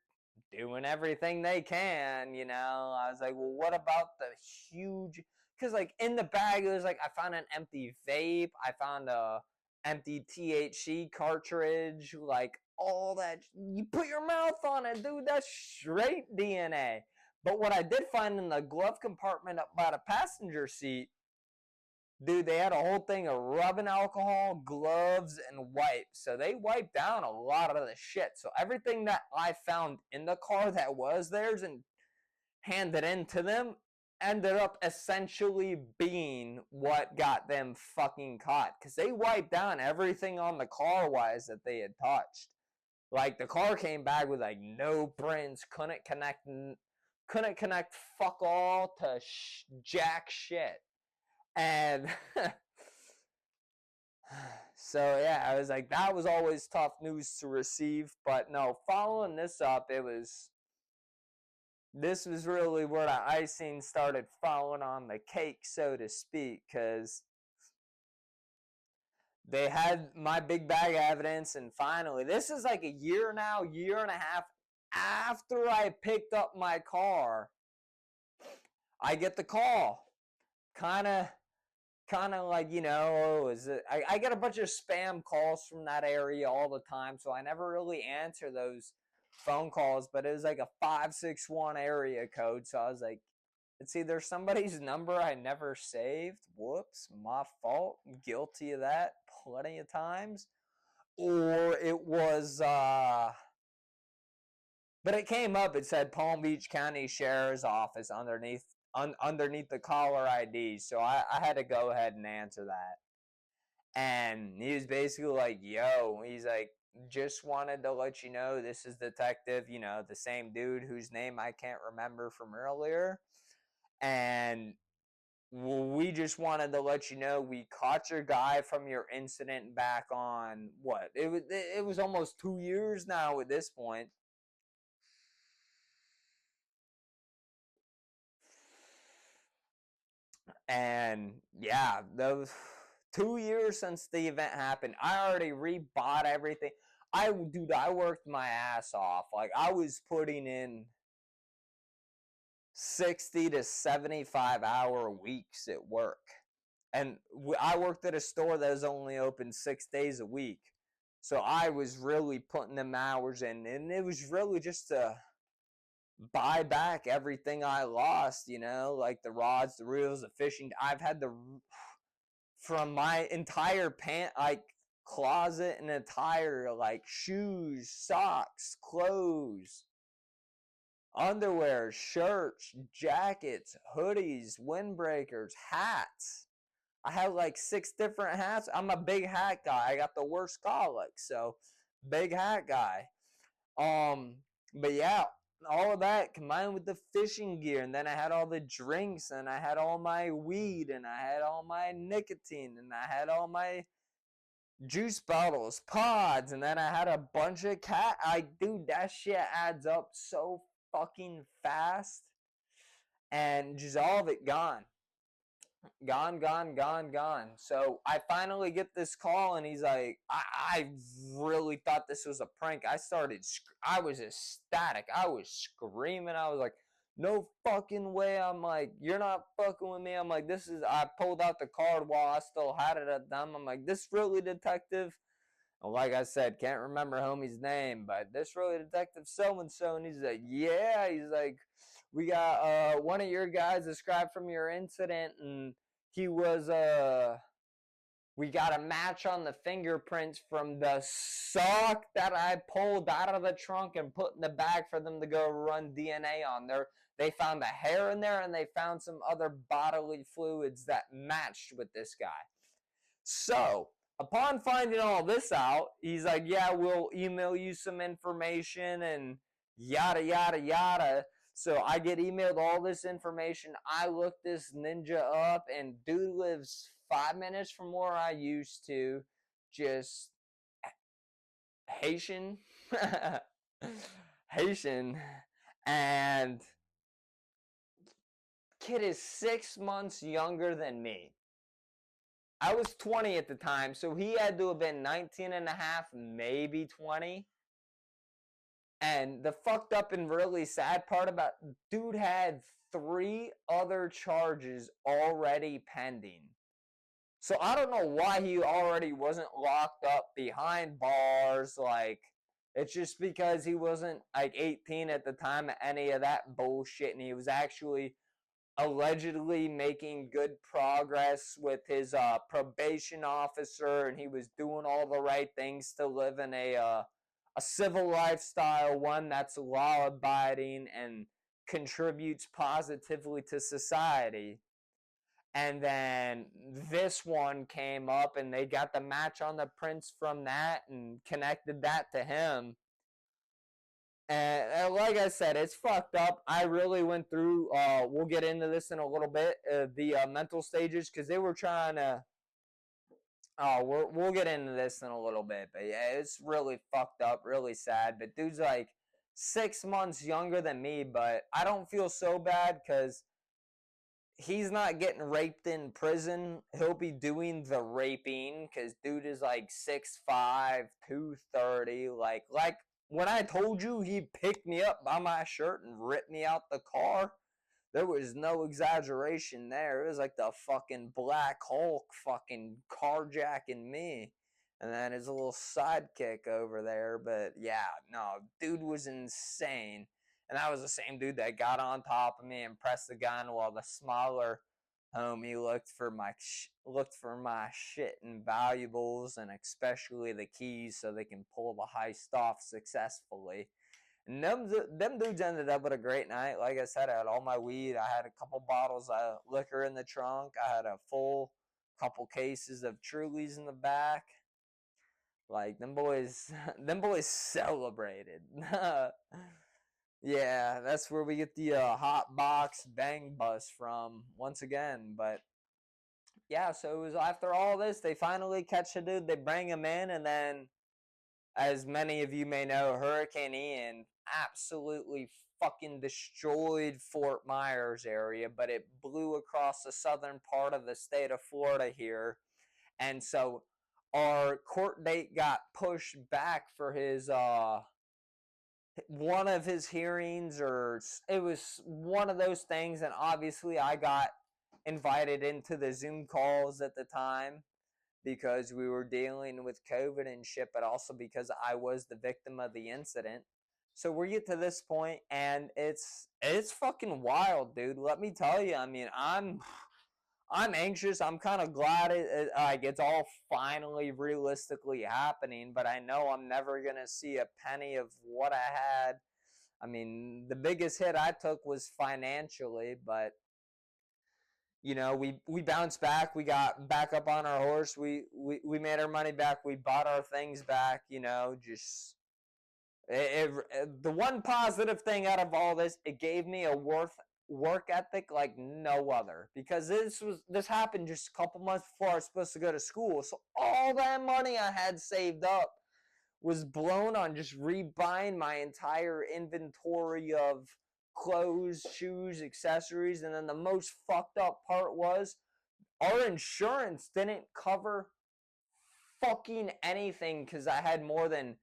doing everything they can, you know. I was like, well, what about the huge, because like in the bag it was like I found an empty vape, I found a empty THC cartridge, like all that. You put your mouth on it, dude, that's straight DNA. But what I did find in the glove compartment up by the passenger seat, dude, they had a whole thing of rubbing alcohol, gloves, and wipes. So they wiped down a lot of the shit. So everything that I found in the car that was theirs, and handed in to them ended up essentially being what got them fucking caught, because they wiped down everything on the car wise that they had touched. Like, the car came back with like no prints, couldn't connect fuck all to jack shit. And so yeah, I was like, that was always tough news to receive. But no, following this up, this was really where the icing started falling on the cake, so to speak, because they had my big bag of evidence, and finally, this is like a year now, year and a half after I picked up my car, I get the call. Kind of like, I get a bunch of spam calls from that area all the time, so I never really answer those phone calls, but it was like a 561 area code, so I was like, it's either somebody's number I never saved, whoops, my fault, I'm guilty of that plenty of times, or it was, but it came up, it said Palm Beach County Sheriff's Office underneath the caller ID, so I had to go ahead and answer that. And he was basically like, yo, he's like, just wanted to let you know this is detective, the same dude whose name I can't remember from earlier. And we just wanted to let you know we caught your guy from your incident back on what? It was almost 2 years now at this point. And yeah, those 2 years since the event happened, I already rebought everything. I worked my ass off. Like, I was putting in 60 to 75-hour weeks at work. And I worked at a store that was only open 6 days a week. So I was really putting them hours in, and it was really just to buy back everything I lost, like the rods, the reels, the fishing. I've had from my entire closet and entire like shoes, socks, clothes, underwear, shirts, jackets, hoodies, windbreakers, hats. I have like 6 different hats. I'm a big hat guy. I got the worst colic, so big hat guy. But yeah, all of that combined with the fishing gear, and then I had all the drinks, and I had all my weed, and I had all my nicotine, and I had all my juice bottles, pods, and then I had a bunch of dude, that shit adds up so fucking fast, and just all of it gone. Gone. So I finally get this call, and he's like, I really thought this was a prank. I was ecstatic. I was screaming. I was like, no fucking way. I'm like, you're not fucking with me. I'm like, I pulled out the card while I still had it at them. I'm like, this really, detective? And like I said, can't remember homie's name, but this really detective so-and-so. And he's like, yeah. He's like, we got one of your guys described from your incident, and he was we got a match on the fingerprints from the sock that I pulled out of the trunk and put in the bag for them to go run DNA on there. They found the hair in there, and they found some other bodily fluids that matched with this guy. So upon finding all this out, he's like, yeah, we'll email you some information and yada yada yada. So I get emailed all this information. I look this ninja up, and dude lives 5 minutes from where I used to. Just Haitian. Haitian. And kid is 6 months younger than me. I was 20 at the time, so he had to have been 19 and a half, maybe 20. And the fucked up and really sad part about dude had 3 other charges already pending. So I don't know why he already wasn't locked up behind bars. Like, it's just because he wasn't like 18 at the time of any of that bullshit, and he was actually allegedly making good progress with his probation officer, and he was doing all the right things to live in a civil lifestyle, one that's law abiding, and contributes positively to society. And then this one came up and they got the match on the prints from that and connected that to him. And like I said, it's fucked up. I really went through, we'll get into this in a little bit, the mental stages, because they were trying to, we'll get into this in a little bit. But yeah, it's really fucked up, really sad. But dude's like 6 months younger than me, but I don't feel so bad because he's not getting raped in prison. He'll be doing the raping because dude is like 6'5", 230. Like when I told you he picked me up by my shirt and ripped me out the car, there was no exaggeration there. It was like the fucking Black Hulk fucking carjacking me. And then his little sidekick over there. But yeah, no, dude was insane. And that was the same dude that got on top of me and pressed the gun while the smaller homie looked for my shit and valuables, and especially the keys so they can pull the heist off successfully. And them dudes ended up with a great night. Like I said, I had all my weed. I had a couple bottles of liquor in the trunk. I had a full couple cases of Trulies in the back. Like them boys celebrated. Yeah, that's where we get the hot box bang bus from once again. But yeah, so it was after all this, they finally catch the dude. They bring him in, and then, as many of you may know, Hurricane Ian absolutely fucking destroyed Fort Myers area, but it blew across the southern part of the state of Florida here. And so our court date got pushed back for his one of his hearings, or it was one of those things. And obviously I got invited into the Zoom calls at the time because we were dealing with COVID and shit, but also because I was the victim of the incident. So we get to this point, and it's fucking wild, dude. Let me tell you. I mean, I'm anxious. I'm kind of glad it's all finally realistically happening, but I know I'm never gonna see a penny of what I had. I mean, the biggest hit I took was financially, but you know, we bounced back. We got back up on our horse. We made our money back. We bought our things back. You know, just the one positive thing out of all this, it gave me a work ethic like no other, because this happened just a couple months before I was supposed to go to school. So all that money I had saved up was blown on just rebuying my entire inventory of clothes, shoes, accessories. And then the most fucked up part was our insurance didn't cover fucking anything because I had more than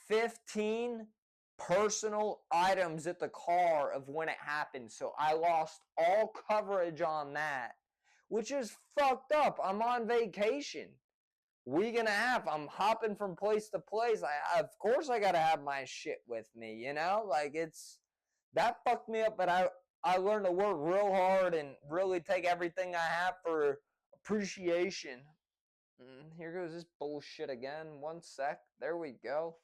15 personal items at the car of when it happened. So I lost all coverage on that, which is fucked up. I'm on vacation. Week and a half, I'm hopping from place to place. Of course I gotta have my shit with me, you know? Like, that fucked me up, but I learned to work real hard and really take everything I have for appreciation. Here goes this bullshit again. One sec. There we go.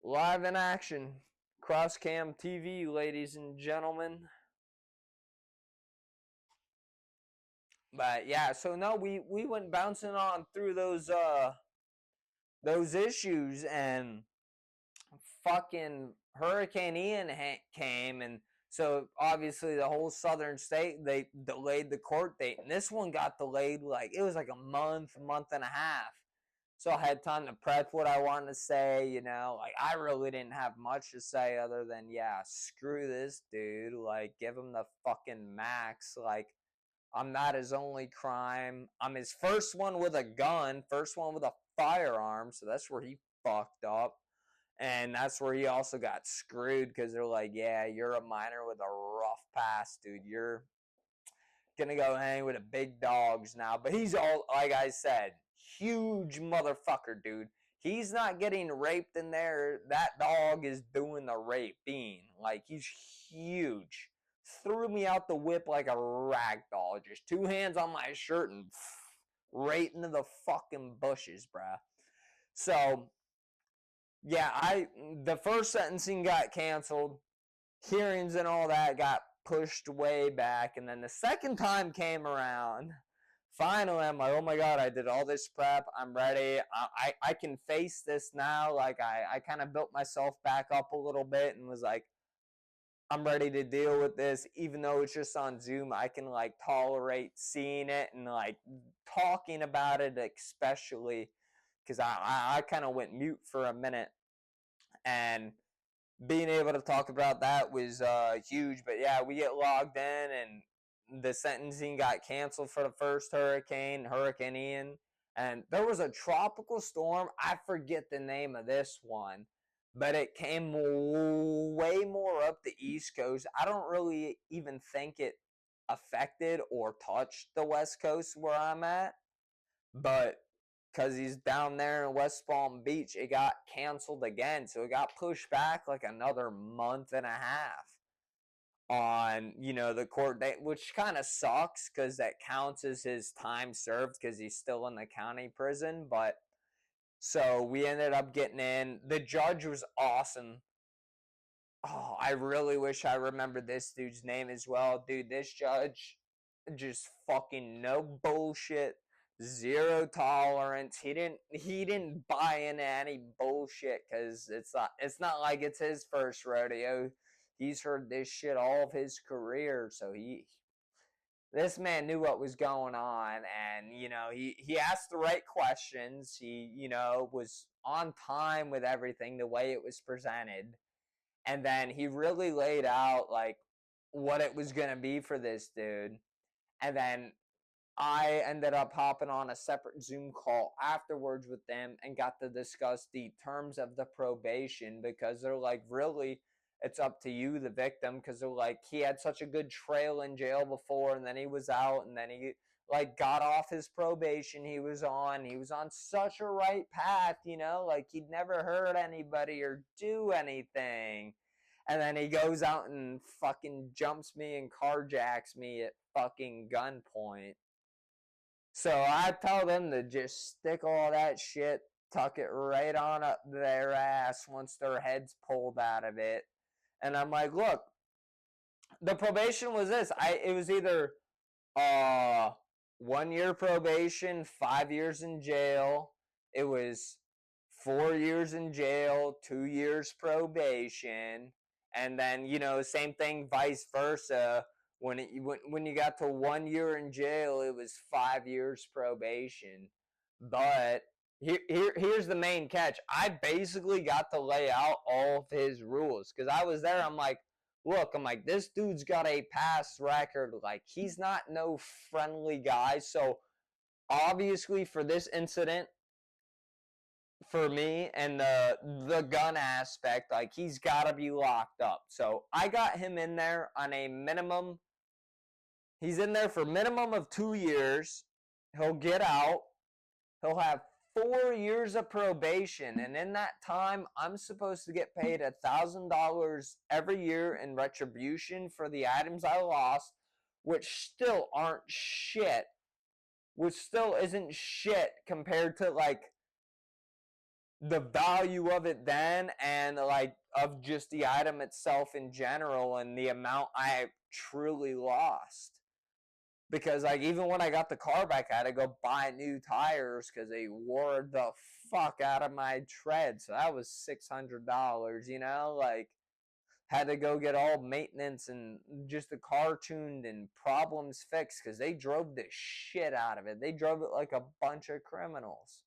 Live in action. Cross Cam TV, ladies and gentlemen. But yeah, so no, we went bouncing on through those issues, and fucking Hurricane Ian came, and so obviously the whole southern state, they delayed the court date, and this one got delayed like it was like a month and a half. So I had time to prep what I wanted to say, you know. Like, I really didn't have much to say other than, yeah, screw this dude. Like, give him the fucking max. Like, I'm not his only crime. I'm his first one with a gun, first one with a firearm, so that's where he fucked up. And that's where he also got screwed, because they're like, yeah, you're a minor with a rough past, dude. You're gonna go hang with the big dogs now. But he's all, like I said, huge motherfucker, dude. He's not getting raped in there. That dog is doing the raping. Like, he's huge. Threw me out the whip like a rag doll. Just 2 hands on my shirt and right into the fucking bushes, bruh. So, yeah, the first sentencing got canceled. hearings and all that got pushed way back. And then the second time came around. Finally, I'm like, oh my God, I did all this prep. I'm ready. I can face this now. Like, I kind of built myself back up a little bit and was like, I'm ready to deal with this. Even though it's just on Zoom, I can like tolerate seeing it and like talking about it, especially because I kind of went mute for a minute. And being able to talk about that was huge. But yeah, we get logged in, and the sentencing got canceled for the first hurricane, Hurricane Ian. And there was a tropical storm. I forget the name of this one, but it came way more up the East Coast. I don't really even think it affected or touched the West Coast where I'm at, but because he's down there in West Palm Beach, it got canceled again. So it got pushed back like another month and a half on, the court date, which kind of sucks because that counts as his time served because he's still in the county prison. But so we ended up getting in. The judge was awesome. Oh, I really wish I remembered this dude's name as well. Dude, this judge, just fucking no bullshit, zero tolerance. He didn't buy into any bullshit because it's not like it's his first rodeo. He's heard this shit all of his career, so this man knew what was going on, and he asked the right questions. He was on time with everything the way it was presented, and then he really laid out like what it was going to be for this dude. And then I ended up hopping on a separate Zoom call afterwards with them and got to discuss the terms of the probation, because they're like, really, it's up to you, the victim, because they're like, he had such a good trail in jail before, and then he was out, and then he like got off his probation he was on such a right path, like he'd never hurt anybody or do anything. And then he goes out and fucking jumps me and carjacks me at fucking gunpoint. So I tell them to just stick all that shit, tuck it right on up their ass once their head's pulled out of it. And I'm like, look, the probation was this. It was either 1 year probation, 5 years in jail. It was 4 years in jail, 2 years probation, and then same thing, vice versa. When you got to 1 year in jail, it was 5 years probation. But here's the main catch. I basically got to lay out all of his rules because I was there. I'm like, look, this dude's got a past record. Like, he's not no friendly guy. So obviously for this incident, for me, and the gun aspect, like, he's got to be locked up. So I got him in there on a minimum. He's in there for minimum of 2 years. He'll get out. He'll have 4 years of probation, and in that time, I'm supposed to get paid $1,000 every year in retribution for the items I lost, which still aren't shit. Which still isn't shit compared to like the value of it then, and like of just the item itself in general, and the amount I truly lost. Because like even when I got the car back, I had to go buy new tires because they wore the fuck out of my tread. So that was $600, like had to go get all maintenance and just the car tuned and problems fixed because they drove the shit out of it. They drove it like a bunch of criminals.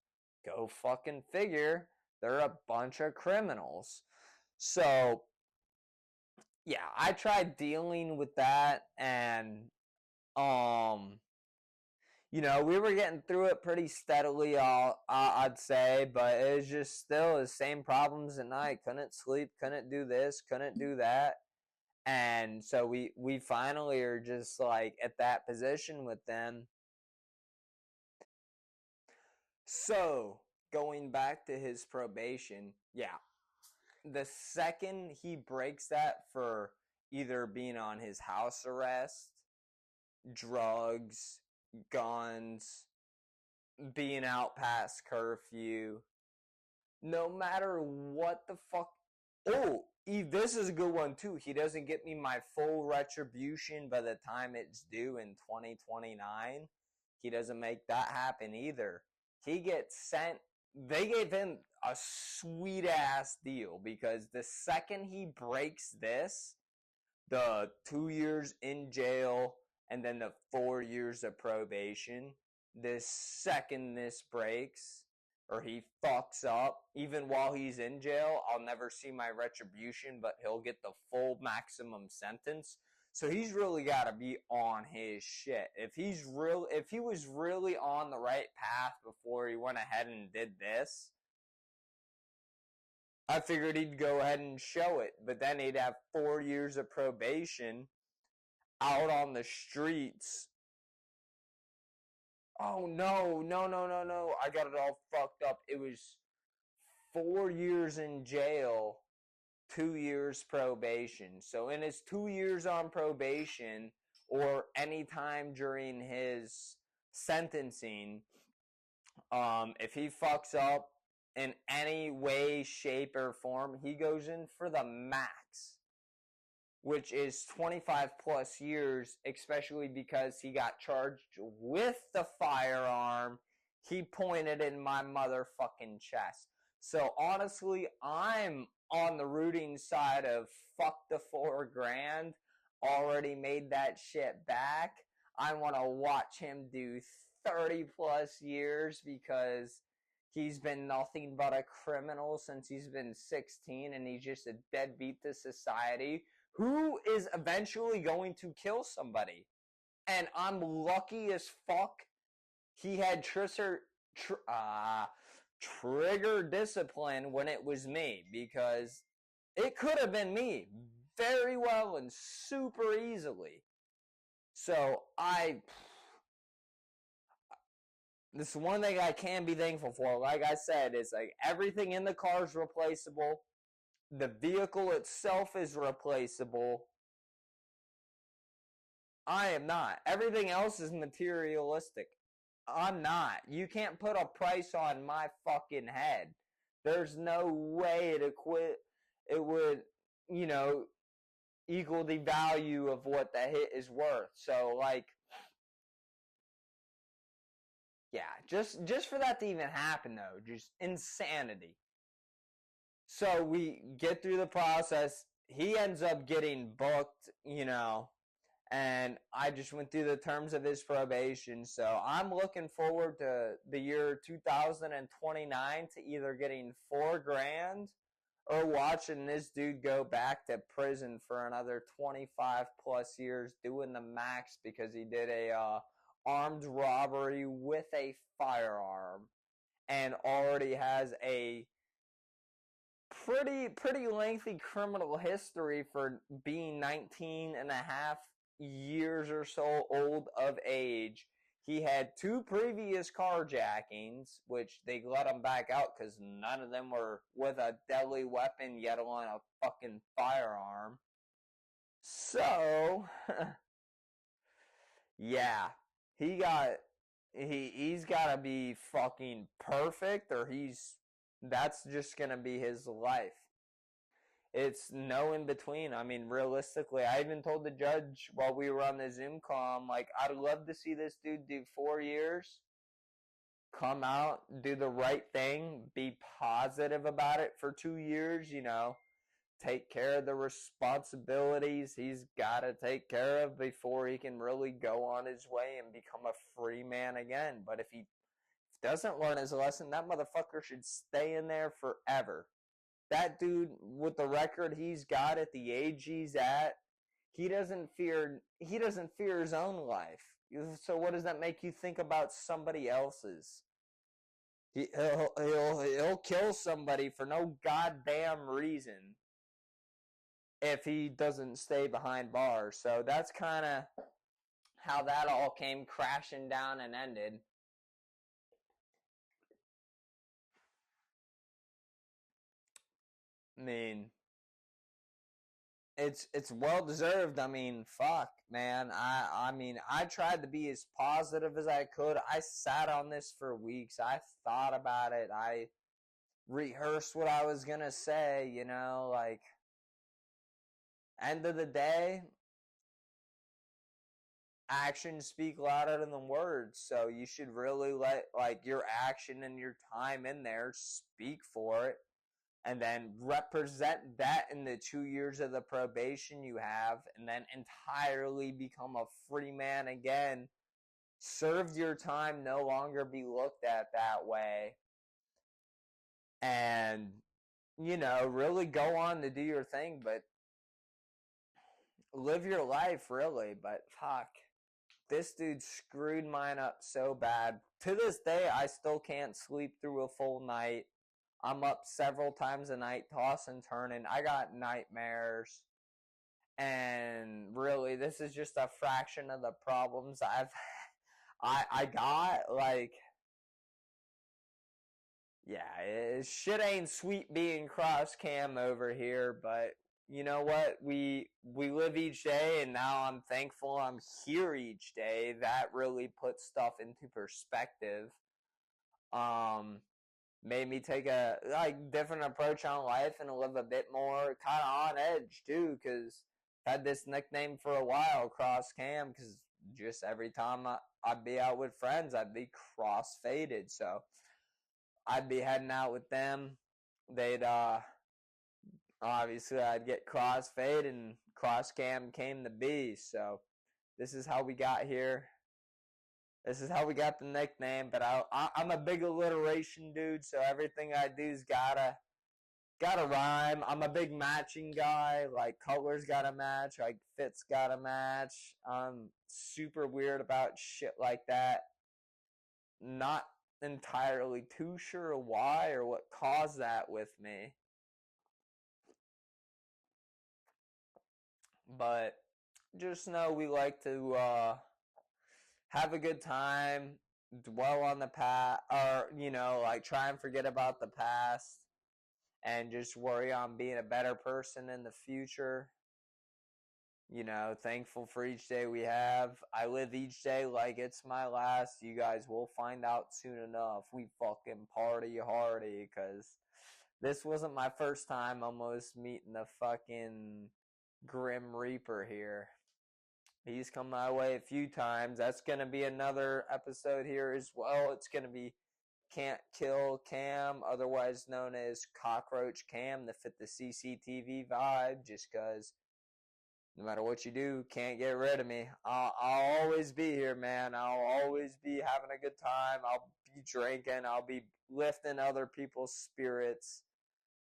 Go fucking figure. They're a bunch of criminals. So, yeah, I tried dealing with that, and we were getting through it pretty steadily, I'd say, but it was just still the same problems at night. Couldn't sleep, couldn't do this, couldn't do that. And so we finally are just like at that position with them. So, going back to his probation, yeah, the second he breaks that for either being on his house arrest, drugs, guns, being out past curfew, no matter what the fuck. Oh, this is a good one too. He doesn't get me my full retribution by the time it's due in 2029. He doesn't make that happen either. He gets sent. They gave him a sweet ass deal because the second he breaks this, the 2 years in jail and then the 4 years of probation, the second this breaks or he fucks up, even while he's in jail, I'll never see my retribution, but he'll get the full maximum sentence. So he's really got to be on his shit. If he was really on the right path before he went ahead and did this, I figured he'd go ahead and show it, but then he'd have 4 years of probation out on the streets. Oh, no. I got it all fucked up. It was 4 years in jail, 2 years probation. So in his 2 years on probation, or any time during his sentencing, if he fucks up in any way, shape, or form, he goes in for the max, which is 25 plus years, especially because he got charged with the firearm he pointed in my motherfucking chest. So honestly, I'm on the rooting side of fuck the $4,000. Already made that shit back. I want to watch him do 30 plus years because he's been nothing but a criminal since he's been 16 and he's just a deadbeat to society who is eventually going to kill somebody. And I'm lucky as fuck he had trigger discipline when it was me, because it could have been me very well and super easily. So this is one thing I can be thankful for. Like I said, it's like everything in the car is replaceable. The vehicle itself is replaceable. I am not. Everything else is materialistic. I'm not. You can't put a price on my fucking head. There's no way it would, equal the value of what the hit is worth. So, like, yeah, just for that to even happen, though, just insanity. So we get through the process. He ends up getting booked, and I just went through the terms of his probation. So I'm looking forward to the year 2029 to either getting $4,000 or watching this dude go back to prison for another 25 plus years doing the max because he did a armed robbery with a firearm and already has a pretty lengthy criminal history for being 19 and a half years or so old of age. He had 2 previous carjackings, which they let him back out because none of them were with a deadly weapon, yet alone a fucking firearm. So, yeah, he's got to be fucking perfect, or that's just gonna be his life. It's no in between. I mean, realistically, I even told the judge while we were on the Zoom call, I'm like, I'd love to see this dude do 4 years, come out, do the right thing, be positive about it for 2 years, take care of the responsibilities he's got to take care of before he can really go on his way and become a free man again. But if he doesn't learn his lesson, that motherfucker should stay in there forever. That dude, with the record he's got at the age he's at, he doesn't fear his own life. So what does that make you think about somebody else's? He'll kill somebody for no goddamn reason if he doesn't stay behind bars. So that's kind of how that all came crashing down and ended. I mean, it's well deserved. I mean, fuck, man. I tried to be as positive as I could. I sat on this for weeks. I thought about it. I rehearsed what I was gonna say, like end of the day, actions speak louder than words. So you should really let like your action and your time in there speak for it, and then represent that in the 2 years of the probation you have, and then entirely become a free man again. Serve your time, no longer be looked at that way, and really go on to do your thing, but live your life, really. But fuck, this dude screwed mine up so bad. To this day, I still can't sleep through a full night. I'm up several times a night, tossing and turning. I got nightmares. And really, this is just a fraction of the problems I got. Like, yeah, shit ain't sweet being cross cam over here, but you know what? We live each day, and now I'm thankful I'm here each day. That really puts stuff into perspective. Made me take a different approach on life and live a bit more kind of on edge too, because I had this nickname for a while, cross cam, because just every time I'd be out with friends, I'd be cross faded. So I'd be heading out with them. They'd obviously I'd get cross fade, and cross cam came to be. So this is how we got here. This is how we got the nickname. But I'm a big alliteration dude, so everything I do's gotta rhyme. I'm a big matching guy. Like, colors gotta match, like fits gotta match. I'm super weird about shit like that. Not entirely too sure why or what caused that with me. But just know we like to have a good time, dwell on the past, or, like, try and forget about the past and just worry on being a better person in the future. Thankful for each day we have. I live each day like it's my last. You guys will find out soon enough. We fucking party hardy, because this wasn't my first time almost meeting the fucking Grim Reaper here. He's come my way a few times. That's going to be another episode here as well. It's going to be Can't Kill Cam, otherwise known as Cockroach Cam, to fit the CCTV vibe, just because no matter what you do, can't get rid of me. I'll always be here, man. I'll always be having a good time. I'll be drinking. I'll be lifting other people's spirits.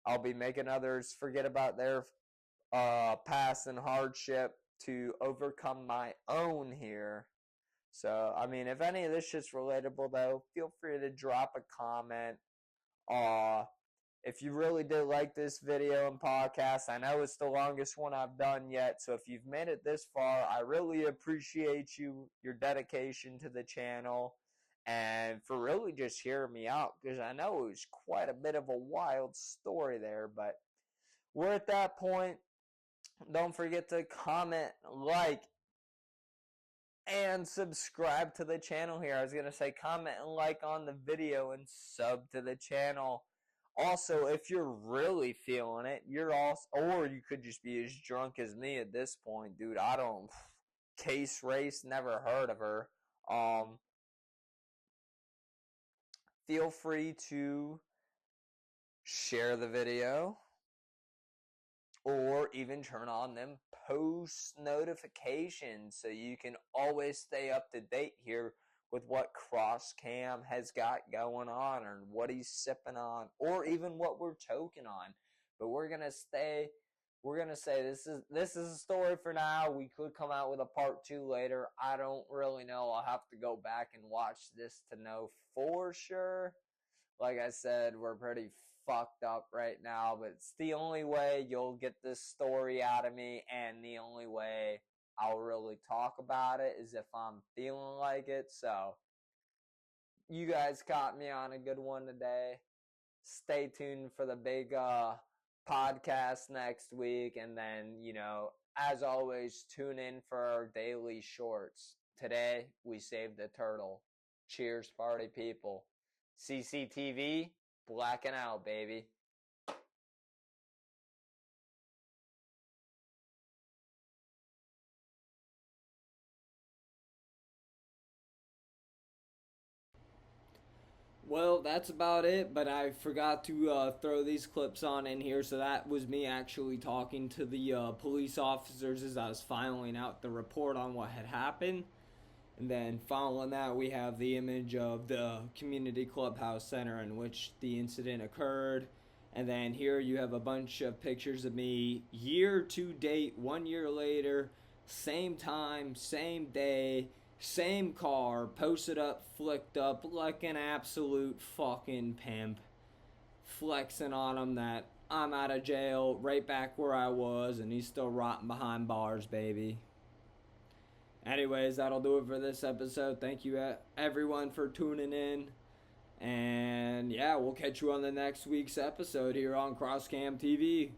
I'll be making others forget about their past and hardship to overcome my own here. So, I mean, if any of this shit's relatable, though, feel free to drop a comment. If you really did like this video and podcast, I know it's the longest one I've done yet, so if you've made it this far, I really appreciate your dedication to the channel, and for really just hearing me out, because I know it was quite a bit of a wild story there. But we're at that point. Don't forget to comment, like, and subscribe to the channel here. I was going to say comment and like on the video and sub to the channel. Also, if you're really feeling it, or you could just be as drunk as me at this point, dude. I don't, Case Race, never heard of her. Feel free to share the video, or even turn on them post notifications so you can always stay up to date here with what Cross Cam has got going on, or what he's sipping on, or even what we're toking on. But we're gonna say this is a story for now. We could come out with a part 2 later. I don't really know. I'll have to go back and watch this to know for sure. Like I said, we're pretty fucked up right now, but it's the only way you'll get this story out of me, and the only way I'll really talk about it is if I'm feeling like it. So, you guys caught me on a good one today. Stay tuned for the big podcast next week, and then, as always, tune in for our daily shorts. Today, we saved the turtle. Cheers, party people. CCTV, blacking out, baby. Well, that's about it, but I forgot to throw these clips on in here, so that was me actually talking to the police officers as I was filing out the report on what had happened. And then following that, we have the image of the community clubhouse center in which the incident occurred. And then here you have a bunch of pictures of me year to date, 1 year later, same time, same day, same car, posted up, flicked up like an absolute fucking pimp. Flexing on him that I'm out of jail, right back where I was, and he's still rotting behind bars, baby. Anyways, that'll do it for this episode. Thank you, everyone, for tuning in. And yeah, we'll catch you on the next week's episode here on CrossCam TV.